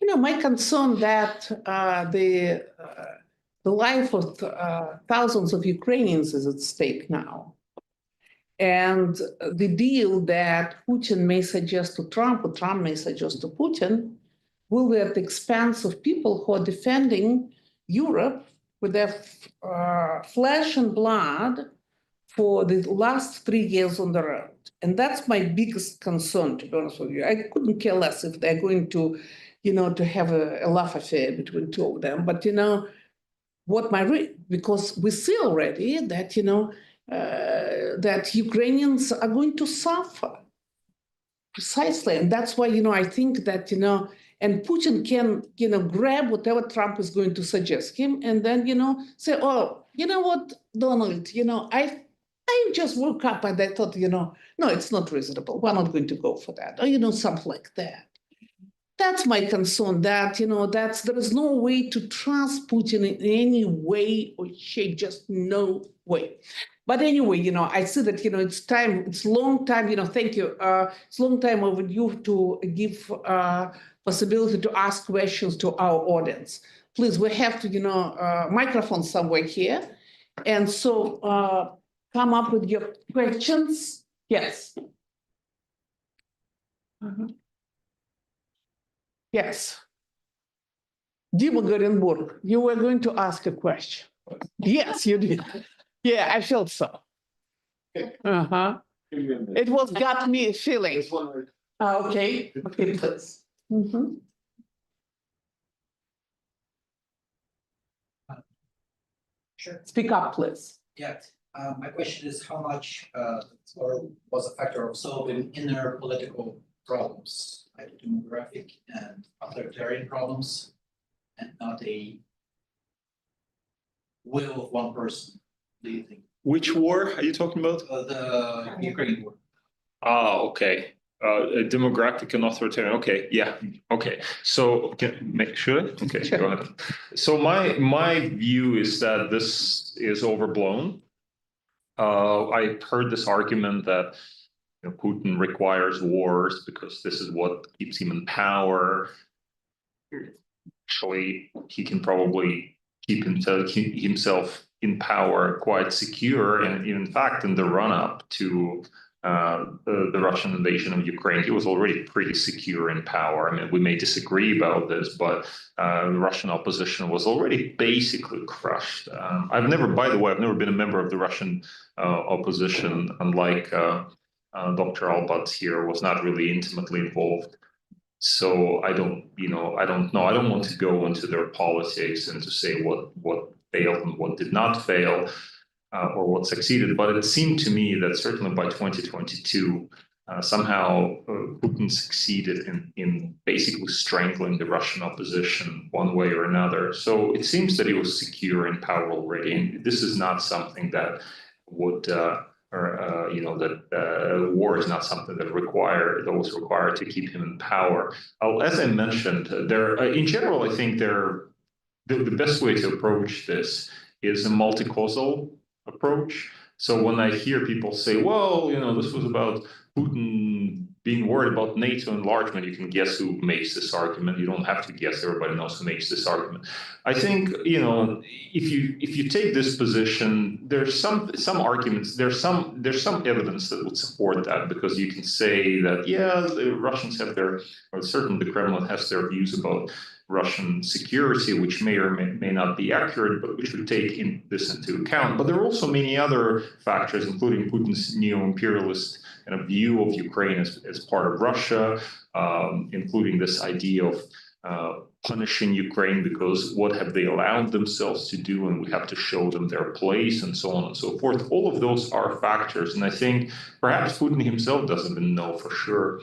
My concern that the life of thousands of Ukrainians is at stake now. And the deal that Putin may suggest to Trump, or Trump may suggest to Putin, will be at the expense of people who are defending Europe with their flesh and blood for the last 3 years on the road. And that's my biggest concern, to be honest with you. I couldn't care less if they're going to, to have a love affair between two of them. But, because we see already that, that Ukrainians are going to suffer. Precisely. And that's why, I think that, and Putin can, grab whatever Trump is going to suggest him and then, say, oh, you know what, Donald, I just woke up and I thought, no, it's not reasonable. We're not going to go for that. Or, something like that. That's my concern, that, there is no way to trust Putin in any way or shape, just no way. But anyway, I see that, it's long time, thank you. It's long time overdue to give possibility to ask questions to our audience. Please, we have to, microphone somewhere here. And so come up with your questions. Yes. Yes. Dima Gorenburg, you were going to ask a question. Yes, you did. Yeah, I felt so. It was got me feeling. Okay, please. Sure. Speak up, please. Yeah, my question is how much was a factor of solving inner political problems, like demographic and authoritarian problems, and not a will of one person, do you think? Which war are you talking about? The Ukraine war. Oh, okay. Demographic and authoritarian. Okay, yeah. Okay. So should I? Okay, Sure. Go ahead. So my view is that this is overblown. I heard this argument that Putin requires wars because this is what keeps him in power. Actually, he can probably keep himself in power quite secure, and in fact, in the run-up to the Russian invasion of Ukraine, he was already pretty secure in power. I mean, we may disagree about this, but the Russian opposition was already basically crushed. By the way, I've never been a member of the Russian opposition, unlike Dr. Albats here, was not really intimately involved. So I don't know. I don't want to go into their politics and to say what failed and what did not fail, or what succeeded. But it seemed to me that certainly by 2022, somehow Putin succeeded in basically strangling the Russian opposition one way or another. So it seems that he was secure in power already, and this is not something that would. War is not something that was required to keep him in power. As I mentioned, in general, I think the best way to approach this is a multi-causal approach. So when I hear people say, well, this was about Putin being worried about NATO enlargement, you can guess who makes this argument. You don't have to guess, everybody knows who makes this argument. I think, if you take this position, there's some arguments, there's some evidence that would support that, because you can say that, yeah, the Russians have or certainly the Kremlin has their views about Russian security, which may or may not be accurate, but which would take this into account. But there are also many other factors, including Putin's neo-imperialist kind of view of Ukraine as part of Russia, including this idea of punishing Ukraine because what have they allowed themselves to do, and we have to show them their place, and so on and so forth. All of those are factors, and I think perhaps Putin himself doesn't even know for sure.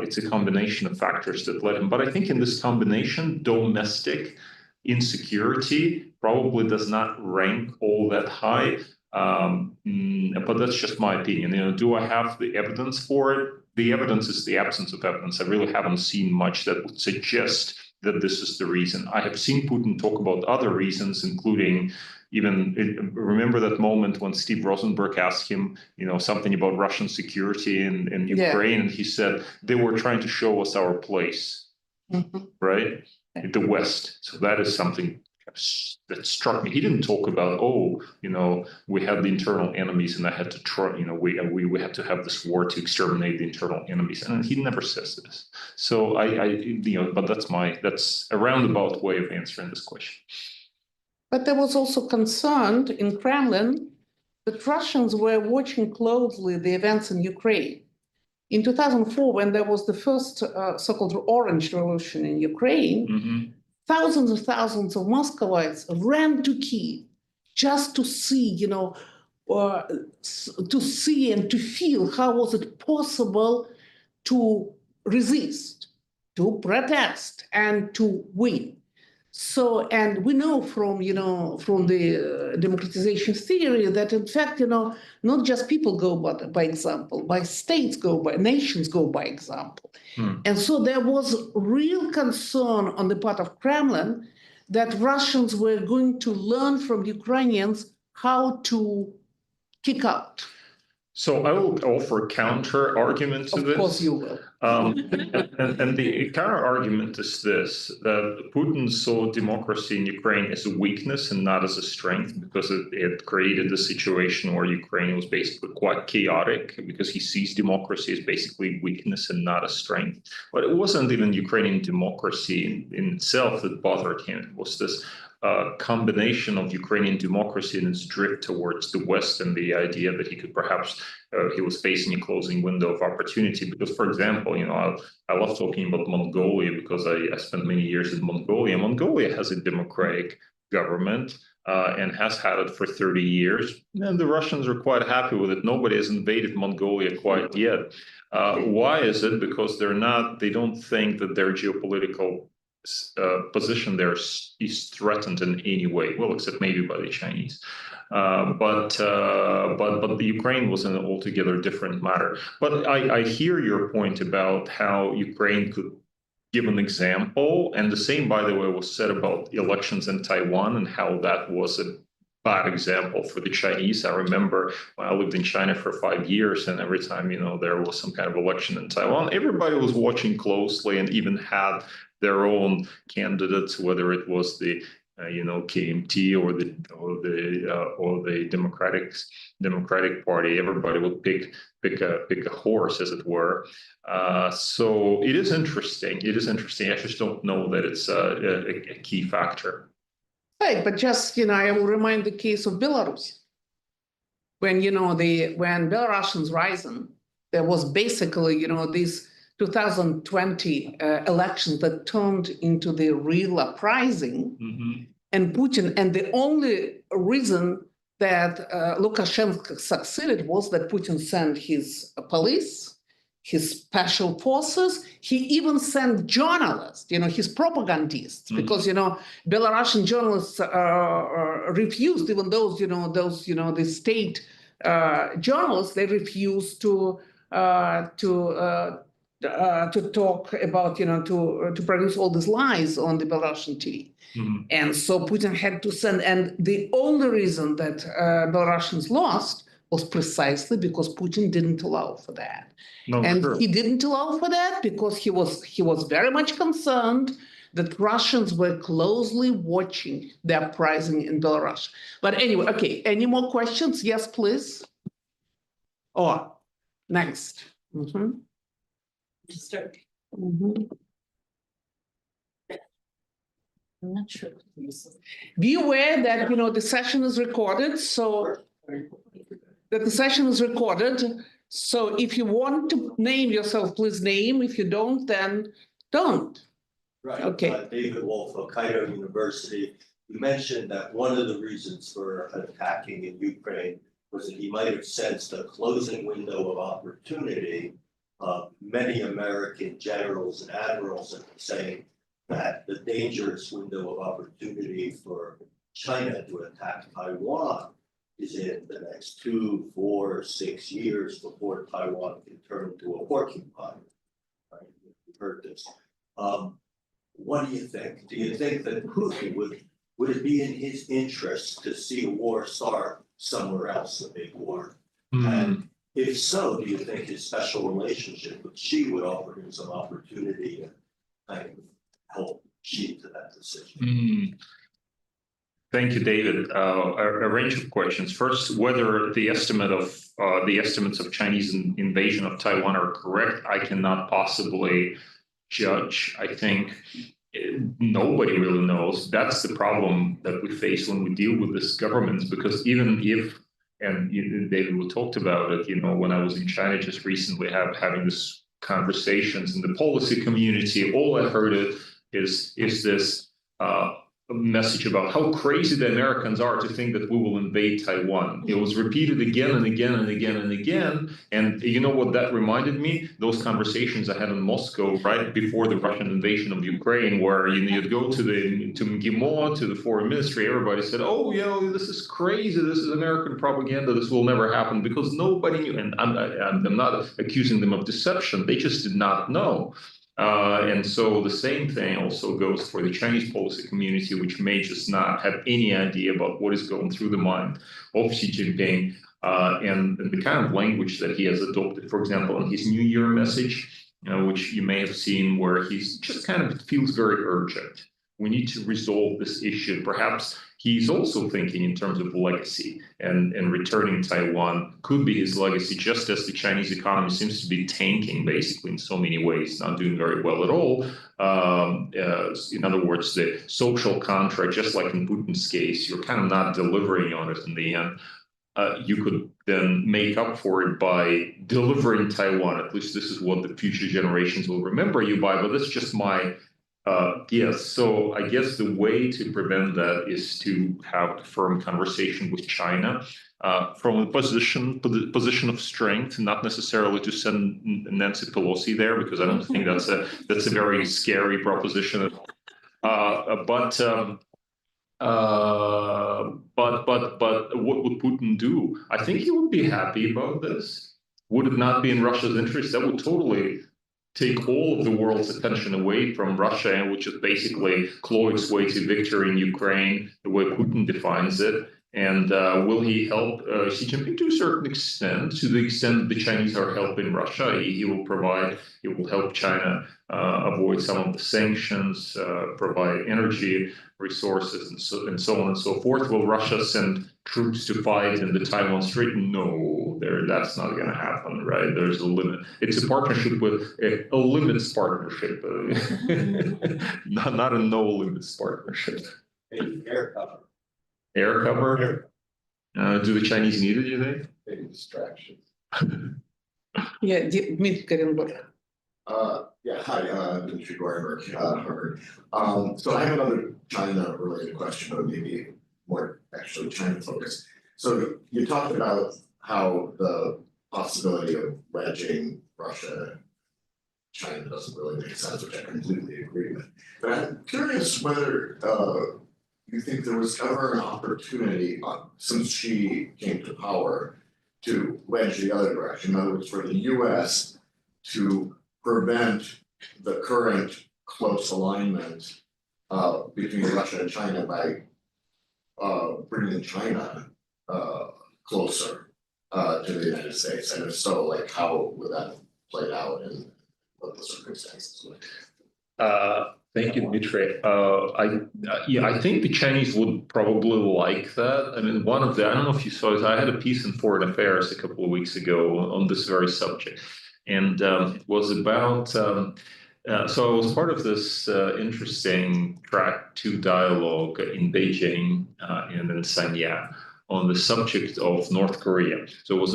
It's a combination of factors that led him. But I think in this combination, domestic insecurity probably does not rank all that high. But that's just my opinion. Do I have the evidence for it? The evidence is the absence of evidence. I really haven't seen much that would suggest that this is the reason. I have seen Putin talk about other reasons, including remember that moment when Steve Rosenberg asked him, something about Russian security in Ukraine, and he said they were trying to show us our place, right? The West. So that is something that struck me. He didn't talk about, we had the internal enemies, and I had to try, we had to have this war to exterminate the internal enemies, and he never says this. So but that's a roundabout way of answering this question. But there was also concern in Kremlin that Russians were watching closely the events in Ukraine. In 2004, when there was the first so-called Orange Revolution in Ukraine, thousands of Muscovites ran to Kyiv just to see, to see and to feel how was it possible to resist, to protest, and to win. So, and we know from the democratization theory that in fact, not just people go by example, nations go by example. And so there was real concern on the part of Kremlin that Russians were going to learn from Ukrainians how to kick out. So I will offer a counter argument to this. Of course you will. And the counter argument is this, that Putin saw democracy in Ukraine as a weakness and not as a strength, because it created a situation where Ukraine was basically quite chaotic, because he sees democracy as basically weakness and not a strength. But it wasn't even Ukrainian democracy in itself that bothered him. It was this combination of Ukrainian democracy and its drift towards the West, and the idea that he could perhaps, he was facing a closing window of opportunity. Because, for example, I love talking about Mongolia because I spent many years in Mongolia. Mongolia has a democratic government and has had it for 30 years. And the Russians are quite happy with it. Nobody has invaded Mongolia quite yet. Why is it? Because they don't think that their geopolitical position there is threatened in any way, well, except maybe by the Chinese. But the Ukraine was an altogether different matter. But I hear your point about how Ukraine could give an example, and the same, by the way, was said about elections in Taiwan and how that was a bad example for the Chinese. I remember when I lived in China for 5 years, and every time there was some kind of election in Taiwan, everybody was watching closely and even had their own candidates, whether it was the KMT or the Democratic Party. Everybody would pick a horse, as it were. So it is interesting. It is interesting. I just don't know that it's a key factor. Right, but just, I will remind the case of Belarus. When, when Belarusians risen, there was basically, these 2020 elections that turned into the real uprising. Mm-hmm. And Putin, and the only reason that Lukashenko succeeded was that Putin sent his police, his special forces. He even sent journalists, his propagandists, because Belarusian journalists refused, even those the state journalists, they refused to talk about to produce all these lies on the Belarusian TV. Mm-hmm. And so Putin had to send, and the only reason that Belarusians lost was precisely because Putin didn't allow for that. No, And sure. he didn't allow for that because he was very much concerned that Russians were closely watching the uprising in Belarus. But anyway, okay, any more questions? Yes, please. Oh, next. Mm-hmm. Mm-hmm. I'm not sure. Be aware that the session is recorded, so that the session is recorded. So if you want to name yourself, please name. If you don't, then don't. Right. Okay. David Wolf of Cairo University. You mentioned that one of the reasons for attacking in Ukraine was that he might have sensed a closing window of opportunity. Many American generals and admirals are saying that the dangerous window of opportunity for China to attack Taiwan is in the next 2, 4, 6 years before Taiwan can turn into a porcupine. Right? You've heard this. What do you think? Do you think that Putin would it be in his interest to see a war start somewhere else, a big war? And if so, do you think his special relationship with Xi would offer him some opportunity to kind of help Xi to that decision? Thank you, David. A range of questions. First, whether the estimates of Chinese invasion of Taiwan are correct, I cannot possibly judge. I think nobody really knows. That's the problem that we face when we deal with this government, because even if, and David, we talked about it, when I was in China just recently, having this conversations in the policy community, all I heard is this message about how crazy the Americans are to think that we will invade Taiwan. It was repeated again and again and again and again. And you know what that reminded me? Those conversations I had in Moscow right before the Russian invasion of Ukraine, where you'd go to MGIMO, to the foreign ministry, everybody said, oh, this is crazy. This is American propaganda. This will never happen, because nobody knew. And I'm not accusing them of deception. They just did not know. And so the same thing also goes for the Chinese policy community, which may just not have any idea about what is going through the mind of Xi Jinping and the kind of language that he has adopted, for example, in his New Year message, which you may have seen, where he's just kind of feels very urgent. We need to resolve this issue. Perhaps he's also thinking in terms of legacy, and returning Taiwan could be his legacy, just as the Chinese economy seems to be tanking basically in so many ways, not doing very well at all. In other words, the social contract, just like in Putin's case, you're kind of not delivering on it in the end. You could then make up for it by delivering Taiwan. At least this is what the future generations will remember you by, but that's just my yes. So I guess the way to prevent that is to have a firm conversation with China from a position of strength, not necessarily to send Nancy Pelosi there, because I don't think that's a very scary proposition. But what would Putin do? I think he would be happy about this. Would it not be in Russia's interest? That would totally take all of the world's attention away from Russia, which is basically claw its way to victory in Ukraine, the way Putin defines it. And will he help Xi Jinping to a certain extent? To the extent the Chinese are helping Russia, he will help China avoid some of the sanctions, provide energy resources, and so on and so forth. Will Russia send troops to fight in the Taiwan Strait? No, that's not going to happen, right? There's a limit. It's a partnership with a limits partnership, not a no limits partnership. Air cover. Air cover? Do the Chinese need it, you think? Maybe distractions. Yeah, Dmitry Karenberg. Yeah, hi, Dmitry Gorenberg, Harvard. So I have another China-related question, but maybe more actually China-focused. So you talked about how the possibility of wedging Russia, China doesn't really make sense, which I completely agree with. But I'm curious whether you think there was ever an opportunity since Xi came to power to wedge the other direction. In other words, for the US to prevent the current close alignment between Russia and China by bringing China closer to the United States. And if so, like how would that play out and what the circumstances would? Thank you, Dmitry. I think the Chinese would probably like that. I mean, I don't know if you saw it, I had a piece in Foreign Affairs a couple of weeks ago on this very subject. And it was about, so I was part of this interesting track 2 dialogue in Beijing and in Sanya on the subject of North Korea. So it was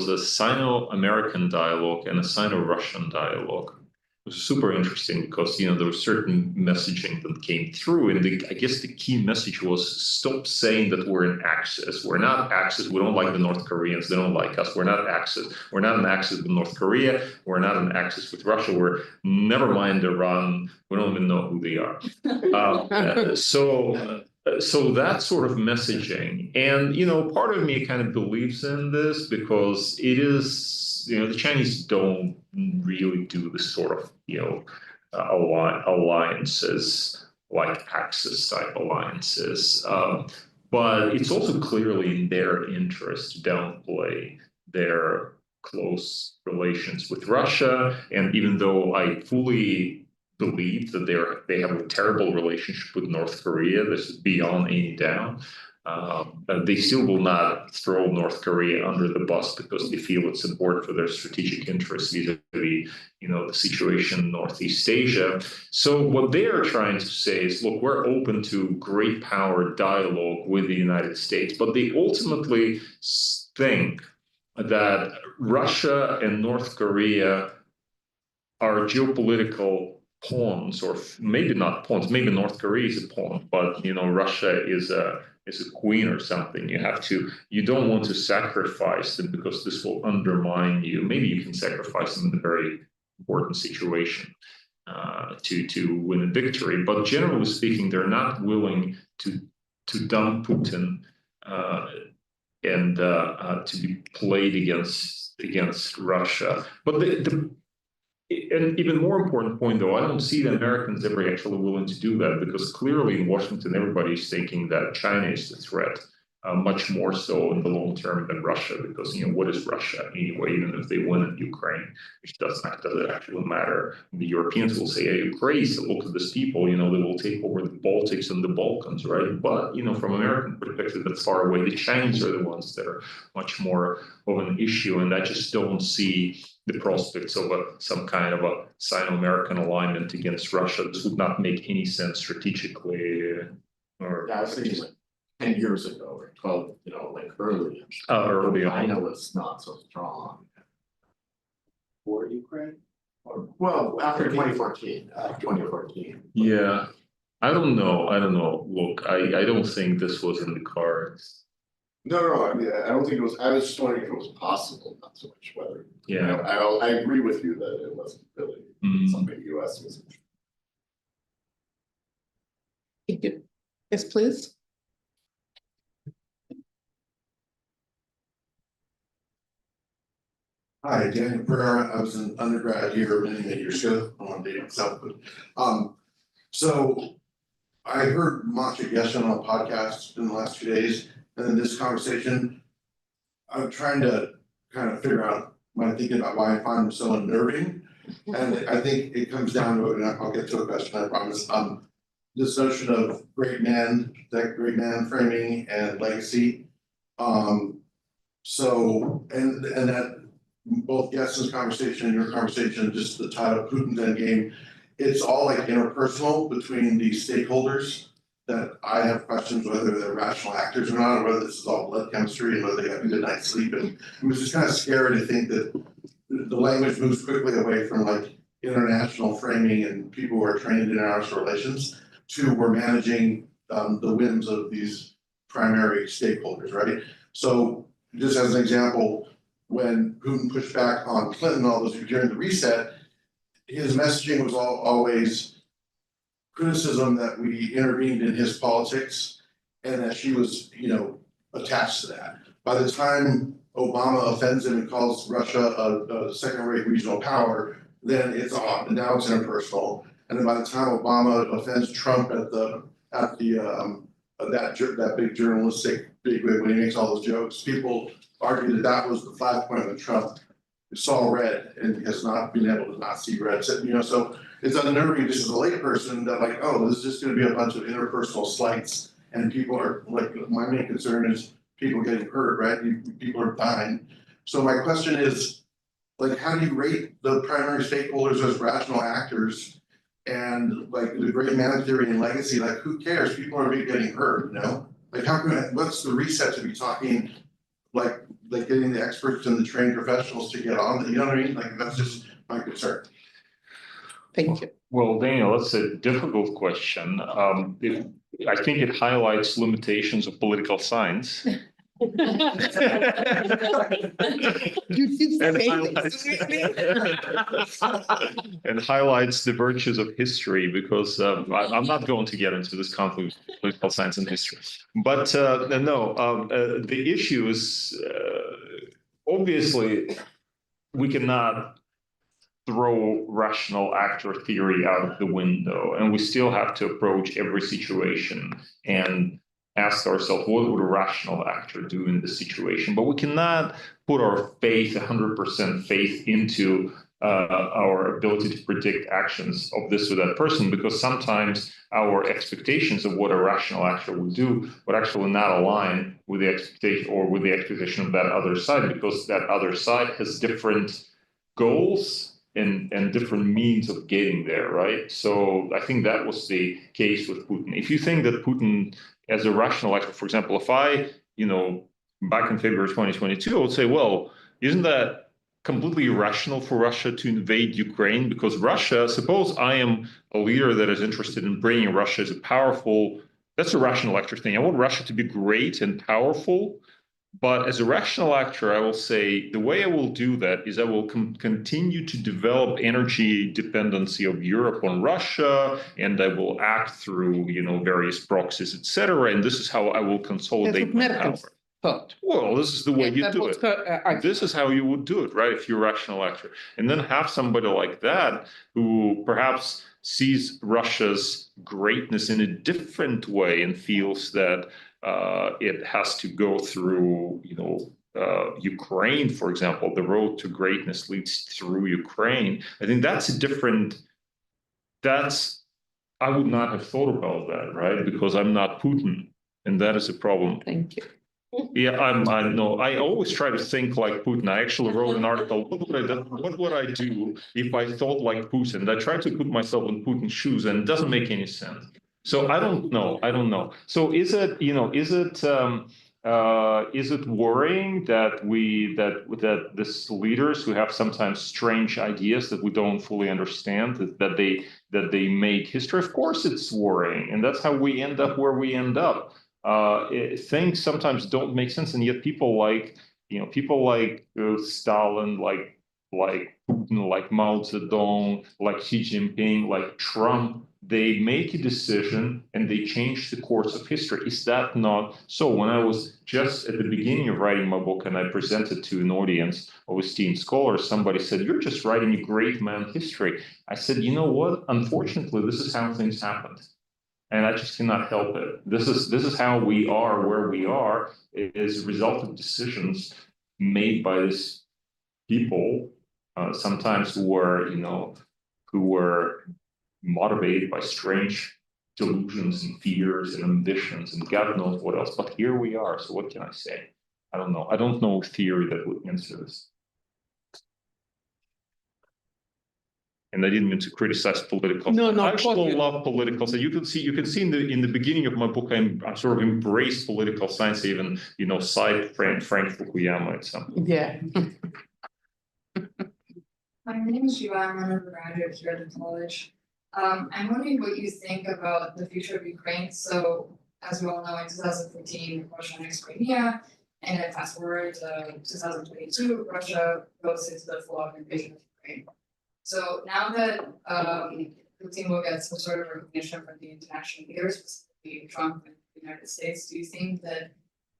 a Sino-American dialogue and a Sino-Russian dialogue. It was super interesting because, there was certain messaging that came through. And I guess the key message was stop saying that we're in Axis. We're not Axis. We don't like the North Koreans. They don't like us. We're not Axis. We're not in Axis with North Korea. We're not in Axis with Russia. We're never mind Iran. We don't even know who they are. So that sort of messaging, and part of me kind of believes in this because it is, the Chinese don't really do this sort of alliances like Axis type alliances, but it's also clearly in their interest to downplay their close relations with Russia. And even though I fully believe that they have a terrible relationship with North Korea, this is beyond any doubt, they still will not throw North Korea under the bus because they feel it's important for their strategic interests vis-a-vis, the situation in Northeast Asia. So what they are trying to say is, look, we're open to great power dialogue with the United States, but they ultimately think that Russia and North Korea are geopolitical pawns, or maybe not pawns. Maybe North Korea is a pawn, but Russia is a queen or something. You don't want to sacrifice them because this will undermine you. Maybe you can sacrifice them in a very important situation to win a victory. But generally speaking, they're not willing to dump Putin and to be played against Russia. But and even more important point, though, I don't see the Americans ever actually willing to do that, because clearly in Washington, everybody is thinking that China is the threat, much more so in the long term than Russia, because, what is Russia anyway, even if they win in Ukraine, which doesn't actually matter. The Europeans will say, hey, you're crazy, look at these people, they will take over the Baltics and the Balkans, right? But, from American perspective, that's far away. The Chinese are the ones that are much more of an issue, and I just don't see the prospects of some kind of a Sino-American alignment against Russia. This would not make any sense strategically. I was thinking like 10 years ago or 12, like early. Early on. China was not so strong. For Ukraine? Well, after 2014. Yeah, I don't know. Look, I don't think this was in the cards. No, I mean, I don't think it was. I was just wondering if it was possible, not so much whether. Yeah. I agree with you that it wasn't really something the US was. Yes, please. Hi, Daniel Pereira. I was an undergrad here many years ago on data Southwood. So I heard Masha Gessen on a podcast in the last 2 days, and in this conversation, I'm trying to kind of figure out my thinking about why I find them so unnerving. And I think it comes down to, and I'll get to a question, I promise, this notion of great man framing and legacy. So, and that both Gessen's conversation and your conversation, just the title Putin's Endgame, it's all like interpersonal between these stakeholders that I have questions whether they're rational actors or not, or whether this is all blood chemistry and whether they have a good night's sleep. And it was just kind of scary to think that the language moves quickly away from like international framing and people who are trained in international relations to we're managing the whims of these primary stakeholders, right? So just as an example, when Putin pushed back on Clinton all those during the reset, his messaging was always criticism that we intervened in his politics and that she was, attached to that. By the time Obama offends him and calls Russia a second-rate regional power, then it's on, and now it's interpersonal. And then by the time Obama offends Trump at that big journalistic bigwig when he makes all those jokes, people argue that was the flashpoint when Trump saw red and has not been able to not see red. So, so it's unnerving just as a layperson that like, oh, this is just going to be a bunch of interpersonal slights, and people are like, my main concern is people getting hurt, right? People are dying. So my question is, like, how do you rate the primary stakeholders as rational actors? And like the great man theory and legacy, like who cares? People are getting hurt, Like what's the reset to be talking like getting the experts and the trained professionals to get on, you know what I mean? Like that's just my concern. Thank you. Well, Daniel, that's a difficult question. I think it highlights limitations of political science. You did And say highlights, this, really? and highlights the virtues of history, because I'm not going to get into this conflict of political science and history. But the issue is obviously we cannot throw rational actor theory out of the window, and we still have to approach every situation and ask ourselves, what would a rational actor do in this situation? But we cannot put our faith, 100% faith, into our ability to predict actions of this or that person, because sometimes our expectations of what a rational actor would do would actually not align with the expectation or with the expectation of that other side, because that other side has different goals and different means of getting there, right? So I think that was the case with Putin. If you think that Putin, as a rational actor, for example, if I, back in February 2022, I would say, well, isn't that completely irrational for Russia to invade Ukraine? Because Russia, suppose I am a leader that is interested in bringing Russia as a powerful, that's a rational actor thing. I want Russia to be great and powerful. But as a rational actor, I will say the way I will do that is I will continue to develop energy dependency of Europe on Russia, and I will act through, various proxies, etc. And this is how I will consolidate my power. Thought. Well, this is the way you do it. This is how you would do it, right? If you're a rational actor, and then have somebody like that who perhaps sees Russia's greatness in a different way and feels that it has to go through, Ukraine, for example. The road to greatness leads through Ukraine. I think that's a different. I would not have thought about that, right? Because I'm not Putin, and that is a problem. Thank you. Yeah, I know. I always try to think like Putin. I actually wrote an article. What would I do if I thought like Putin? I try to put myself in Putin's shoes, and it doesn't make any sense. So I don't know. So is it worrying that these leaders who have sometimes strange ideas that we don't fully understand, that they make history? Of course, it's worrying, and that's how we end up where we end up. Things sometimes don't make sense, and yet people like Stalin, like Putin, like Mao Zedong, like Xi Jinping, like Trump, they make a decision and they change the course of history. Is that not so? When I was just at the beginning of writing my book and I presented to an audience of esteemed scholars, somebody said, "You're just writing a great man history." I said, "You know what? Unfortunately, this is how things happened." And I just cannot help it. This is how we are where we are. It is a result of decisions made by these people, sometimes who were motivated by strange delusions and fears and ambitions and God knows what else. But here we are. So what can I say? I don't know. I don't know a theory that would answer this. And I didn't mean to criticize political. No, I actually totally. love political. So you can see in the beginning of my book, I sort of embrace political science, even cite Frank Fukuyama at some point. Yeah. My name is Shiva. I'm one of the graduates here at the college. I'm wondering what you think about the future of Ukraine. So, as we all know, in 2014, Russia annexed Crimea, and then fast forward to 2022, Russia goes into the full-on invasion of Ukraine. So now that Putin will get some sort of recognition from the international leaders, specifically Trump and the United States, do you think that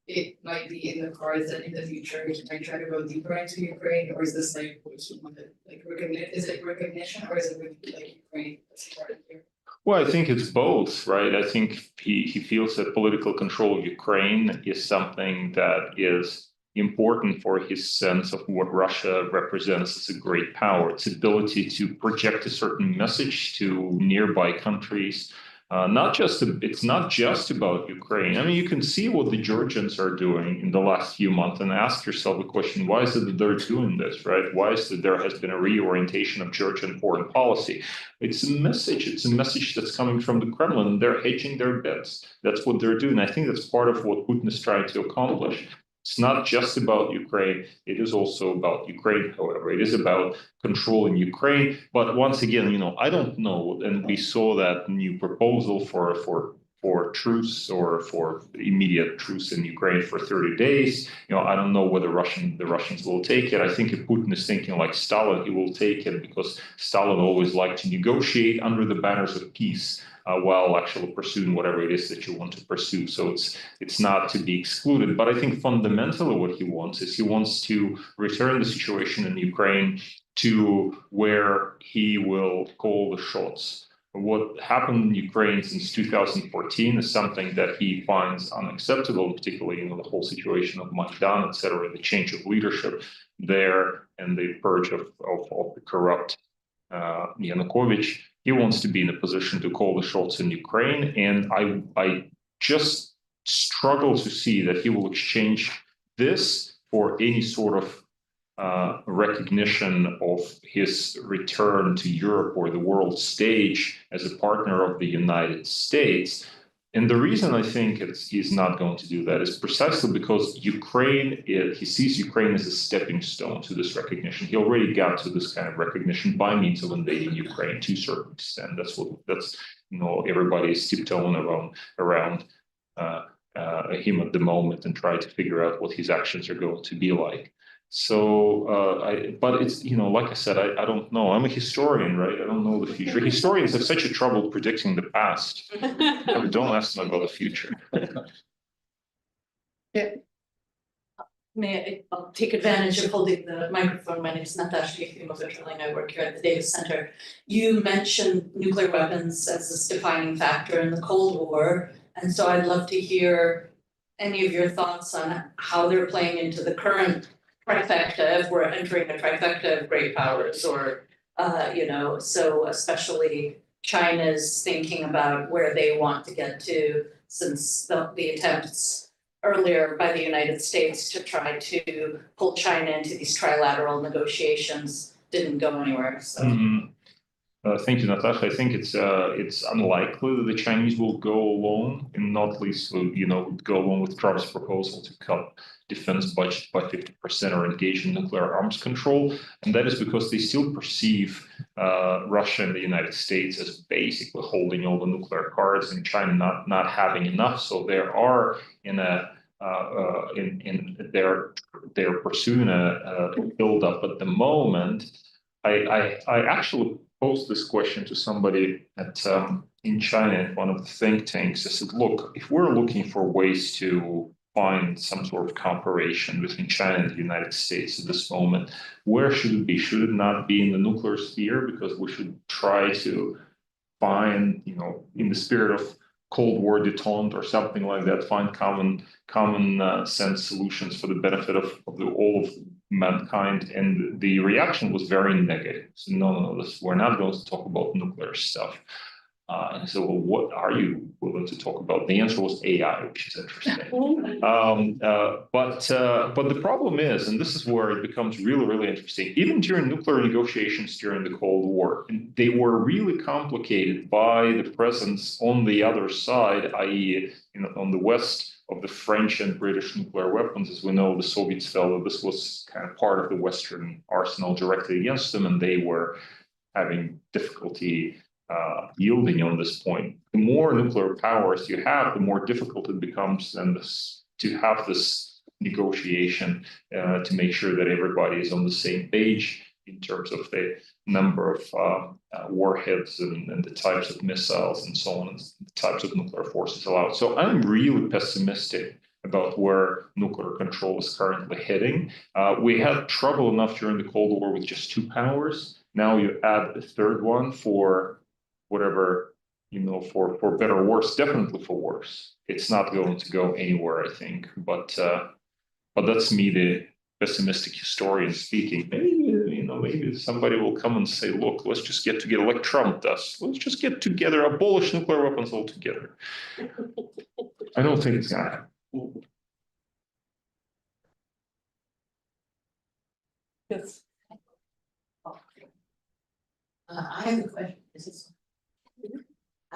it might be in the cards that in the future he might try to go deeper into Ukraine, or is this like is it recognition, or is it really like Ukraine that's important here? Well, I think it's both, right? I think he feels that political control of Ukraine is something that is important for his sense of what Russia represents as a great power, its ability to project a certain message to nearby countries. It's not just about Ukraine. I mean, you can see what the Georgians are doing in the last few months and ask yourself the question, why is it that they're doing this, right? Why is it there has been a reorientation of Georgian foreign policy? It's a message that's coming from the Kremlin. They're hedging their bets. That's what they're doing. I think that's part of what Putin is trying to accomplish. It's not just about Ukraine. It is also about Ukraine, however. It is about controlling Ukraine. But once again, I don't know. And we saw that new proposal for truce or for immediate truce in Ukraine for 30 days. I don't know whether the Russians will take it. I think if Putin is thinking like Stalin, he will take it because Stalin always liked to negotiate under the banners of peace. While actually pursuing whatever it is that you want to pursue. So it's not to be excluded. But I think fundamentally what he wants is he wants to return the situation in Ukraine to where he will call the shots. What happened in Ukraine since 2014 is something that he finds unacceptable, particularly the whole situation of Maidan, et cetera, the change of leadership there and the purge of the corrupt Yanukovych. He wants to be in a position to call the shots in Ukraine, and I just struggle to see that he will exchange this for any sort of recognition of his return to Europe or the world stage as a partner of the United States. And the reason I think he's not going to do that is precisely because he sees Ukraine as a stepping stone to this recognition. He already got to this kind of recognition by means of invading Ukraine to a certain extent. That's everybody is tiptoeing around him at the moment and try to figure out what his actions are going to be like. So, but it's, like I said, I don't know. I'm a historian, right? I don't know the future. Historians have such a trouble predicting the past. Don't ask them about the future. I'll take advantage of holding the microphone. My name is Natasha Yefimovich, and I work here at the Davis Center. You mentioned nuclear weapons as this defining factor in the Cold War. And so I'd love to hear any of your thoughts on how they're playing into the current trifecta, if we're entering a trifecta of great powers, or so especially China's thinking about where they want to get to, since the attempts earlier by the United States to try to pull China into these trilateral negotiations didn't go anywhere. So. Thank you, Natasha. I think it's unlikely that the Chinese will go along, and not least, go along with Trump's proposal to cut defense budget by 50% or engage in nuclear arms control. And that is because they still perceive Russia and the United States as basically holding all the nuclear cards, and China not having enough. So there are they're pursuing a build-up at the moment. I actually posed this question to somebody in China at one of the think tanks. I said, look, if we're looking for ways to find some sort of cooperation between China and the United States at this moment, where should it be? Should it not be in the nuclear sphere? Because we should try to find, in the spirit of Cold War detente or something like that, find common sense solutions for the benefit of all of mankind. And the reaction was very negative. So no, we're not going to talk about nuclear stuff. And so, well, what are you willing to talk about? The answer was AI, which is interesting. But the problem is, and this is where it becomes really, really interesting, even during nuclear negotiations during the Cold War, they were really complicated by the presence on the other side, i.e., on the west of the French and British nuclear weapons. As we know, the Soviets felt that this was kind of part of the Western arsenal directly against them, and they were having difficulty yielding on this point. The more nuclear powers you have, the more difficult it becomes then to have this negotiation to make sure that everybody is on the same page in terms of the number of warheads and the types of missiles and so on, and the types of nuclear forces allowed. So I'm really pessimistic about where nuclear control is currently heading. We had trouble enough during the Cold War with just 2 powers. Now you add a third one for whatever, for better or worse, definitely for worse. It's not going to go anywhere, I think. But that's me, the pessimistic historian speaking. Maybe somebody will come and say, look, let's just get together like Trump does. Let's just get together, abolish nuclear weapons altogether. I don't think it's gonna happen. Yes. I have a question.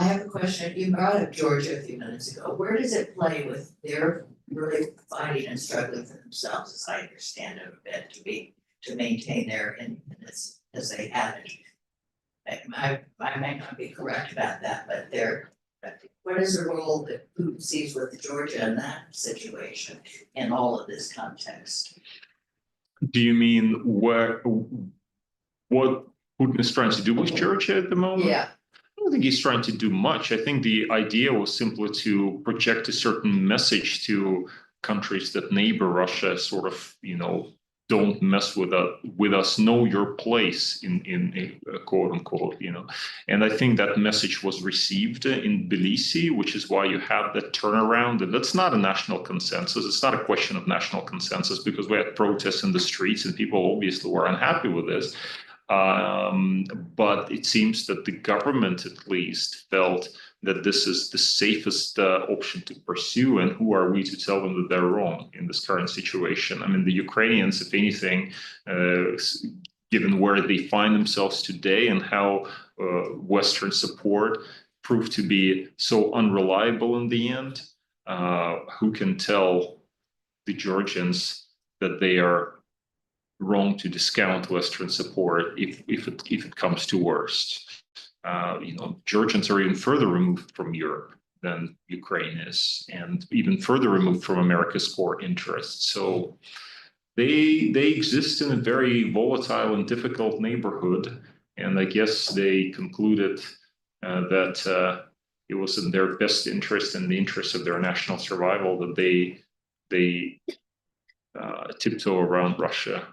I have a question. You brought up Georgia a few minutes ago. Where does it play with their really fighting and struggling for themselves, as I understand it a bit, to maintain their independence as they have it? I may not be correct about that, but what is the role that Putin sees with Georgia in that situation in all of this context? Do you mean what Putin is trying to do with Georgia at the moment? Yeah. I don't think he's trying to do much. I think the idea was simply to project a certain message to countries that neighbor Russia, sort of, don't mess with us, know your place in quote unquote, And I think that message was received in Tbilisi, which is why you have that turnaround. And that's not a national consensus. It's not a question of national consensus, because we had protests in the streets and people obviously were unhappy with this. But it seems that the government at least felt that this is the safest option to pursue, and who are we to tell them that they're wrong in this current situation? I mean, the Ukrainians, if anything, given where they find themselves today and how Western support proved to be so unreliable in the end, who can tell the Georgians that they are wrong to discount Western support if it comes to worst? Georgians are even further removed from Europe than Ukraine is, and even further removed from America's core interests. So they exist in a very volatile and difficult neighborhood, and I guess they concluded that it was in their best interest and the interest of their national survival that they tiptoe around Russia.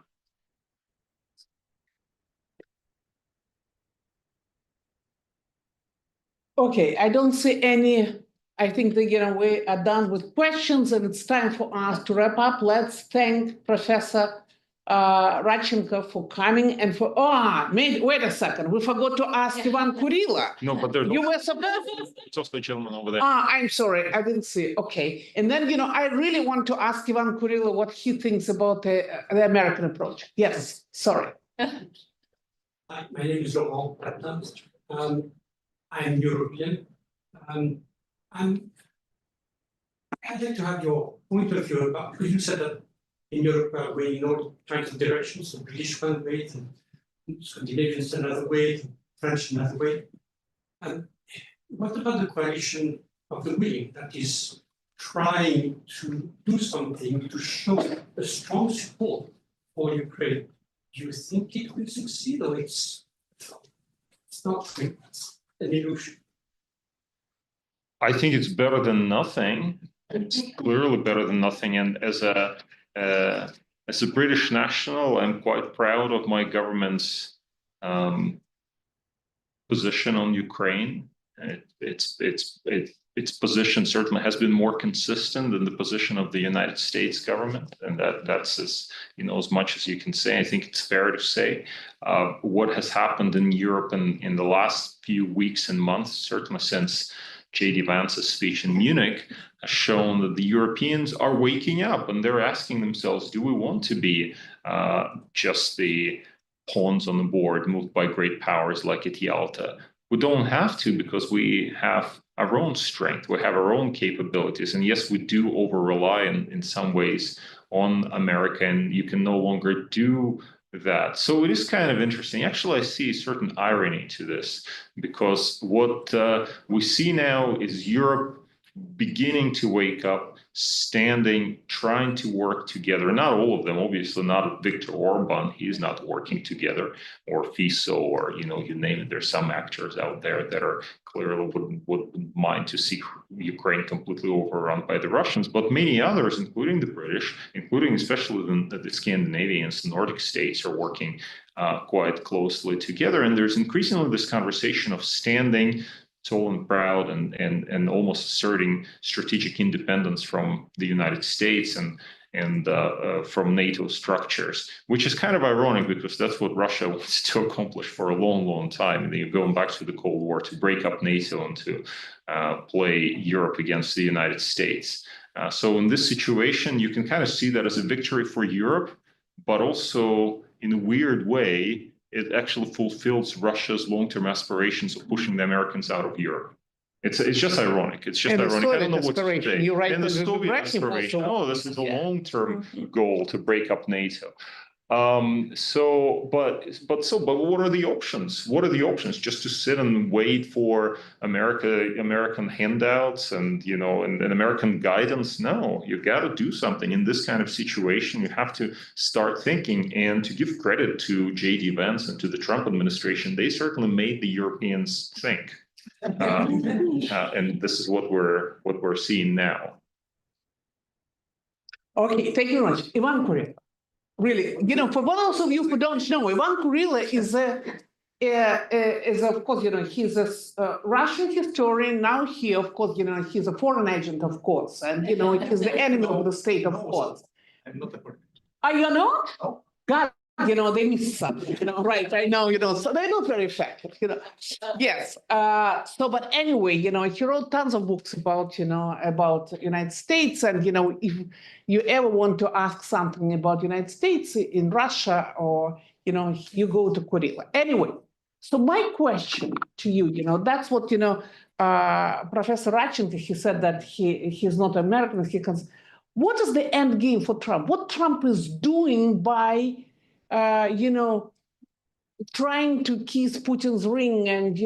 Okay, I don't see any. I think we are done with questions, and it's time for us to wrap up. Let's thank Professor Radchenko for coming and for, wait a second, we forgot to ask Ivan Kurila. No, but there's You were supposed to. it's also a gentleman over there. I'm sorry, I didn't see. Okay, and then, I really want to ask Ivan Kurila what he thinks about the American approach. Yes, sorry. Hi, my name is Laurent Platin. I'm European. I'd like to have your point of view about, because you said that in Europe we're in all kinds of directions, the British one way, the Scandinavians another way, the French another way. And what about the coalition of the willing that is trying to do something to show a strong support for Ukraine? Do you think it will succeed, or it's not an illusion? I think it's better than nothing. It's clearly better than nothing. And as a British national, I'm quite proud of my government's position on Ukraine. Its position certainly has been more consistent than the position of the United States government, and that's as as much as you can say. I think it's fair to say what has happened in Europe in the last few weeks and months, certainly since J.D. Vance's speech in Munich, has shown that the Europeans are waking up and they're asking themselves, do we want to be just the pawns on the board moved by great powers like at Yalta? We don't have to, because we have our own strength, we have our own capabilities. And yes, we do over-rely in some ways on America, and you can no longer do that. So it is kind of interesting. Actually, I see a certain irony to this, because what we see now is Europe beginning to wake up, standing, trying to work together. Not all of them, obviously not Viktor Orban, he's not working together, or Fico, or you name it. There's some actors out there that are clearly wouldn't mind to see Ukraine completely overrun by the Russians, but many others, including the British, including especially the Scandinavians, the Nordic states, are working quite closely together. And there's increasingly this conversation of standing tall and proud and almost asserting strategic independence from the United States and from NATO structures, which is kind of ironic, because that's what Russia wants to accomplish for a long, long time. And you're going back to the Cold War, to break up NATO and to play Europe against the United States. So in this situation, you can kind of see that as a victory for Europe, but also in a weird way, it actually fulfills Russia's long-term aspirations of pushing the Americans out of Europe. It's just ironic. It's just And ironic. I don't know what to say. You're right. And the Soviet aspiration. Oh, this is a long-term goal to break up NATO. But what are the options? What are the options? Just to sit and wait for American handouts and and American guidance? No, you got to do something in this kind of situation. You have to start thinking, and to give credit to J.D. Vance and to the Trump administration, they certainly made the Europeans think, and this is what we're seeing now. Okay, thank you very much, Ivan Kurila. Really, for those of you who don't know, Ivan Kurila is of course, he's a Russian historian. Now of course, he's a foreign agent, of course, and he's the enemy of the state, of course. I'm not a foreign. Are you not? Oh. God, they miss something, right? I know, so they're not very effective, Yes. But anyway, he wrote tons of books about, about United States. And, if you ever want to ask something about United States in Russia, or, you go to Kurila. Anyway, so my question to you, that's what, Professor Radchenko, he said that he's not American. What is the end game for Trump? What Trump is doing by trying to kiss Putin's ring and,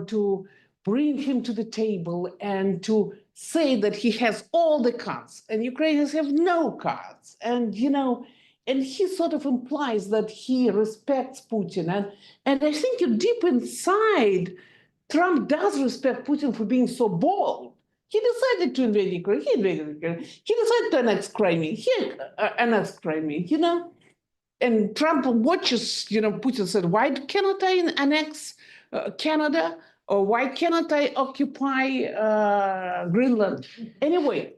to bring him to the table and to say that he has all the cards and Ukrainians have no cards. And, and he sort of implies that he respects Putin. And I think deep inside, Trump does respect Putin for being so bold. He decided to invade Ukraine. He invaded Ukraine. He decided to annex Crimea. He annexed Crimea, And Trump watches, Putin said, why cannot I annex Canada? Or why cannot I occupy Greenland? Anyway,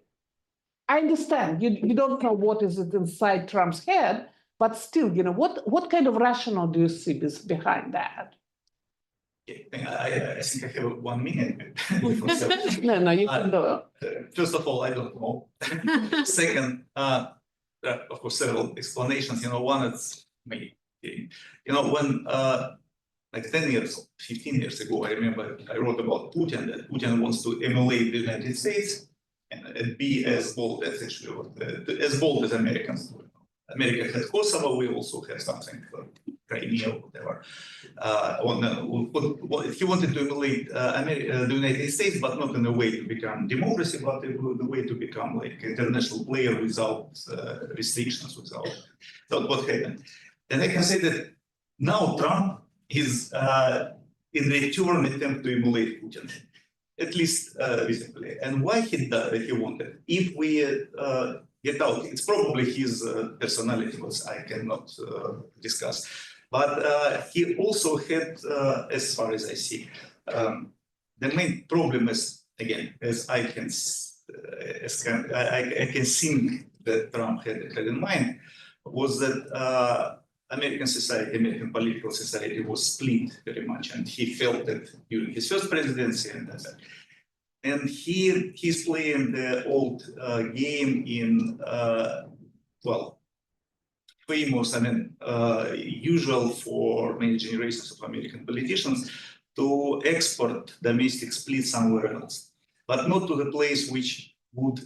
I understand. You don't know what is inside Trump's head, but still, what kind of rationale do you see behind that? I think I have 1 minute. No, you can do it. First of all, I don't know. Second, of course, several explanations. One is me. When like 10 years, 15 years ago, I remember I wrote about Putin, that Putin wants to emulate the United States and be as bold as as bold as Americans. America has Kosovo, we also have something like Crimea or whatever. He wanted to emulate the United States, but not in a way to become democracy, but in a way to become like international player without restrictions, without what happened. And I can say that now Trump is in return attempt to emulate Putin, at least visibly. And why he wanted? If we get out, it's probably his personality, which I cannot discuss. But he also had, as far as I see, the main problem is, again, as I can think that Trump had in mind, was that American society, American political society was split very much, and he felt that during his first presidency and he's playing the old game in famous, usual for many generations of American politicians to export domestic split somewhere else, but not to the place which would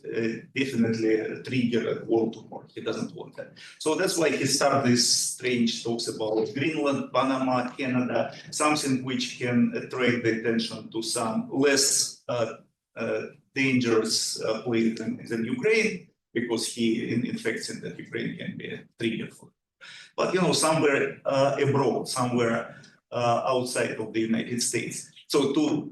definitely trigger a world war. He doesn't want that. So that's why he started this strange talks about Greenland, Panama, Canada, something which can attract the attention to some less dangerous place than Ukraine, because he in fact thinks that Ukraine can be a trigger for it. But somewhere abroad, somewhere outside of the United States. So to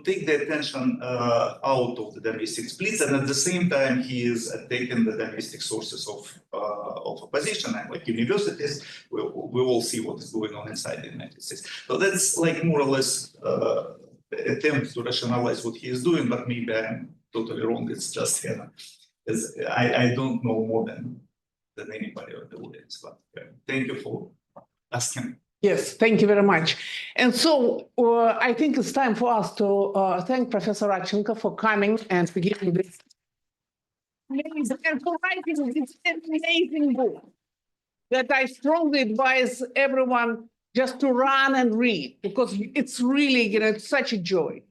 take the attention out of the domestic splits, and at the same time he is taking the domestic sources of opposition, and like universities, we all see what is going on inside the United States. So that's like more or less attempt to rationalize what he is doing, but maybe I'm totally wrong. It's just I don't know more than anybody on the audience. But thank you for asking. Yes, thank you very much. And so I think it's time for us to thank Professor Radchenko for coming and for giving this amazing and for writing this amazing book that I strongly advise everyone just to run and read, because it's really, it's such a joy.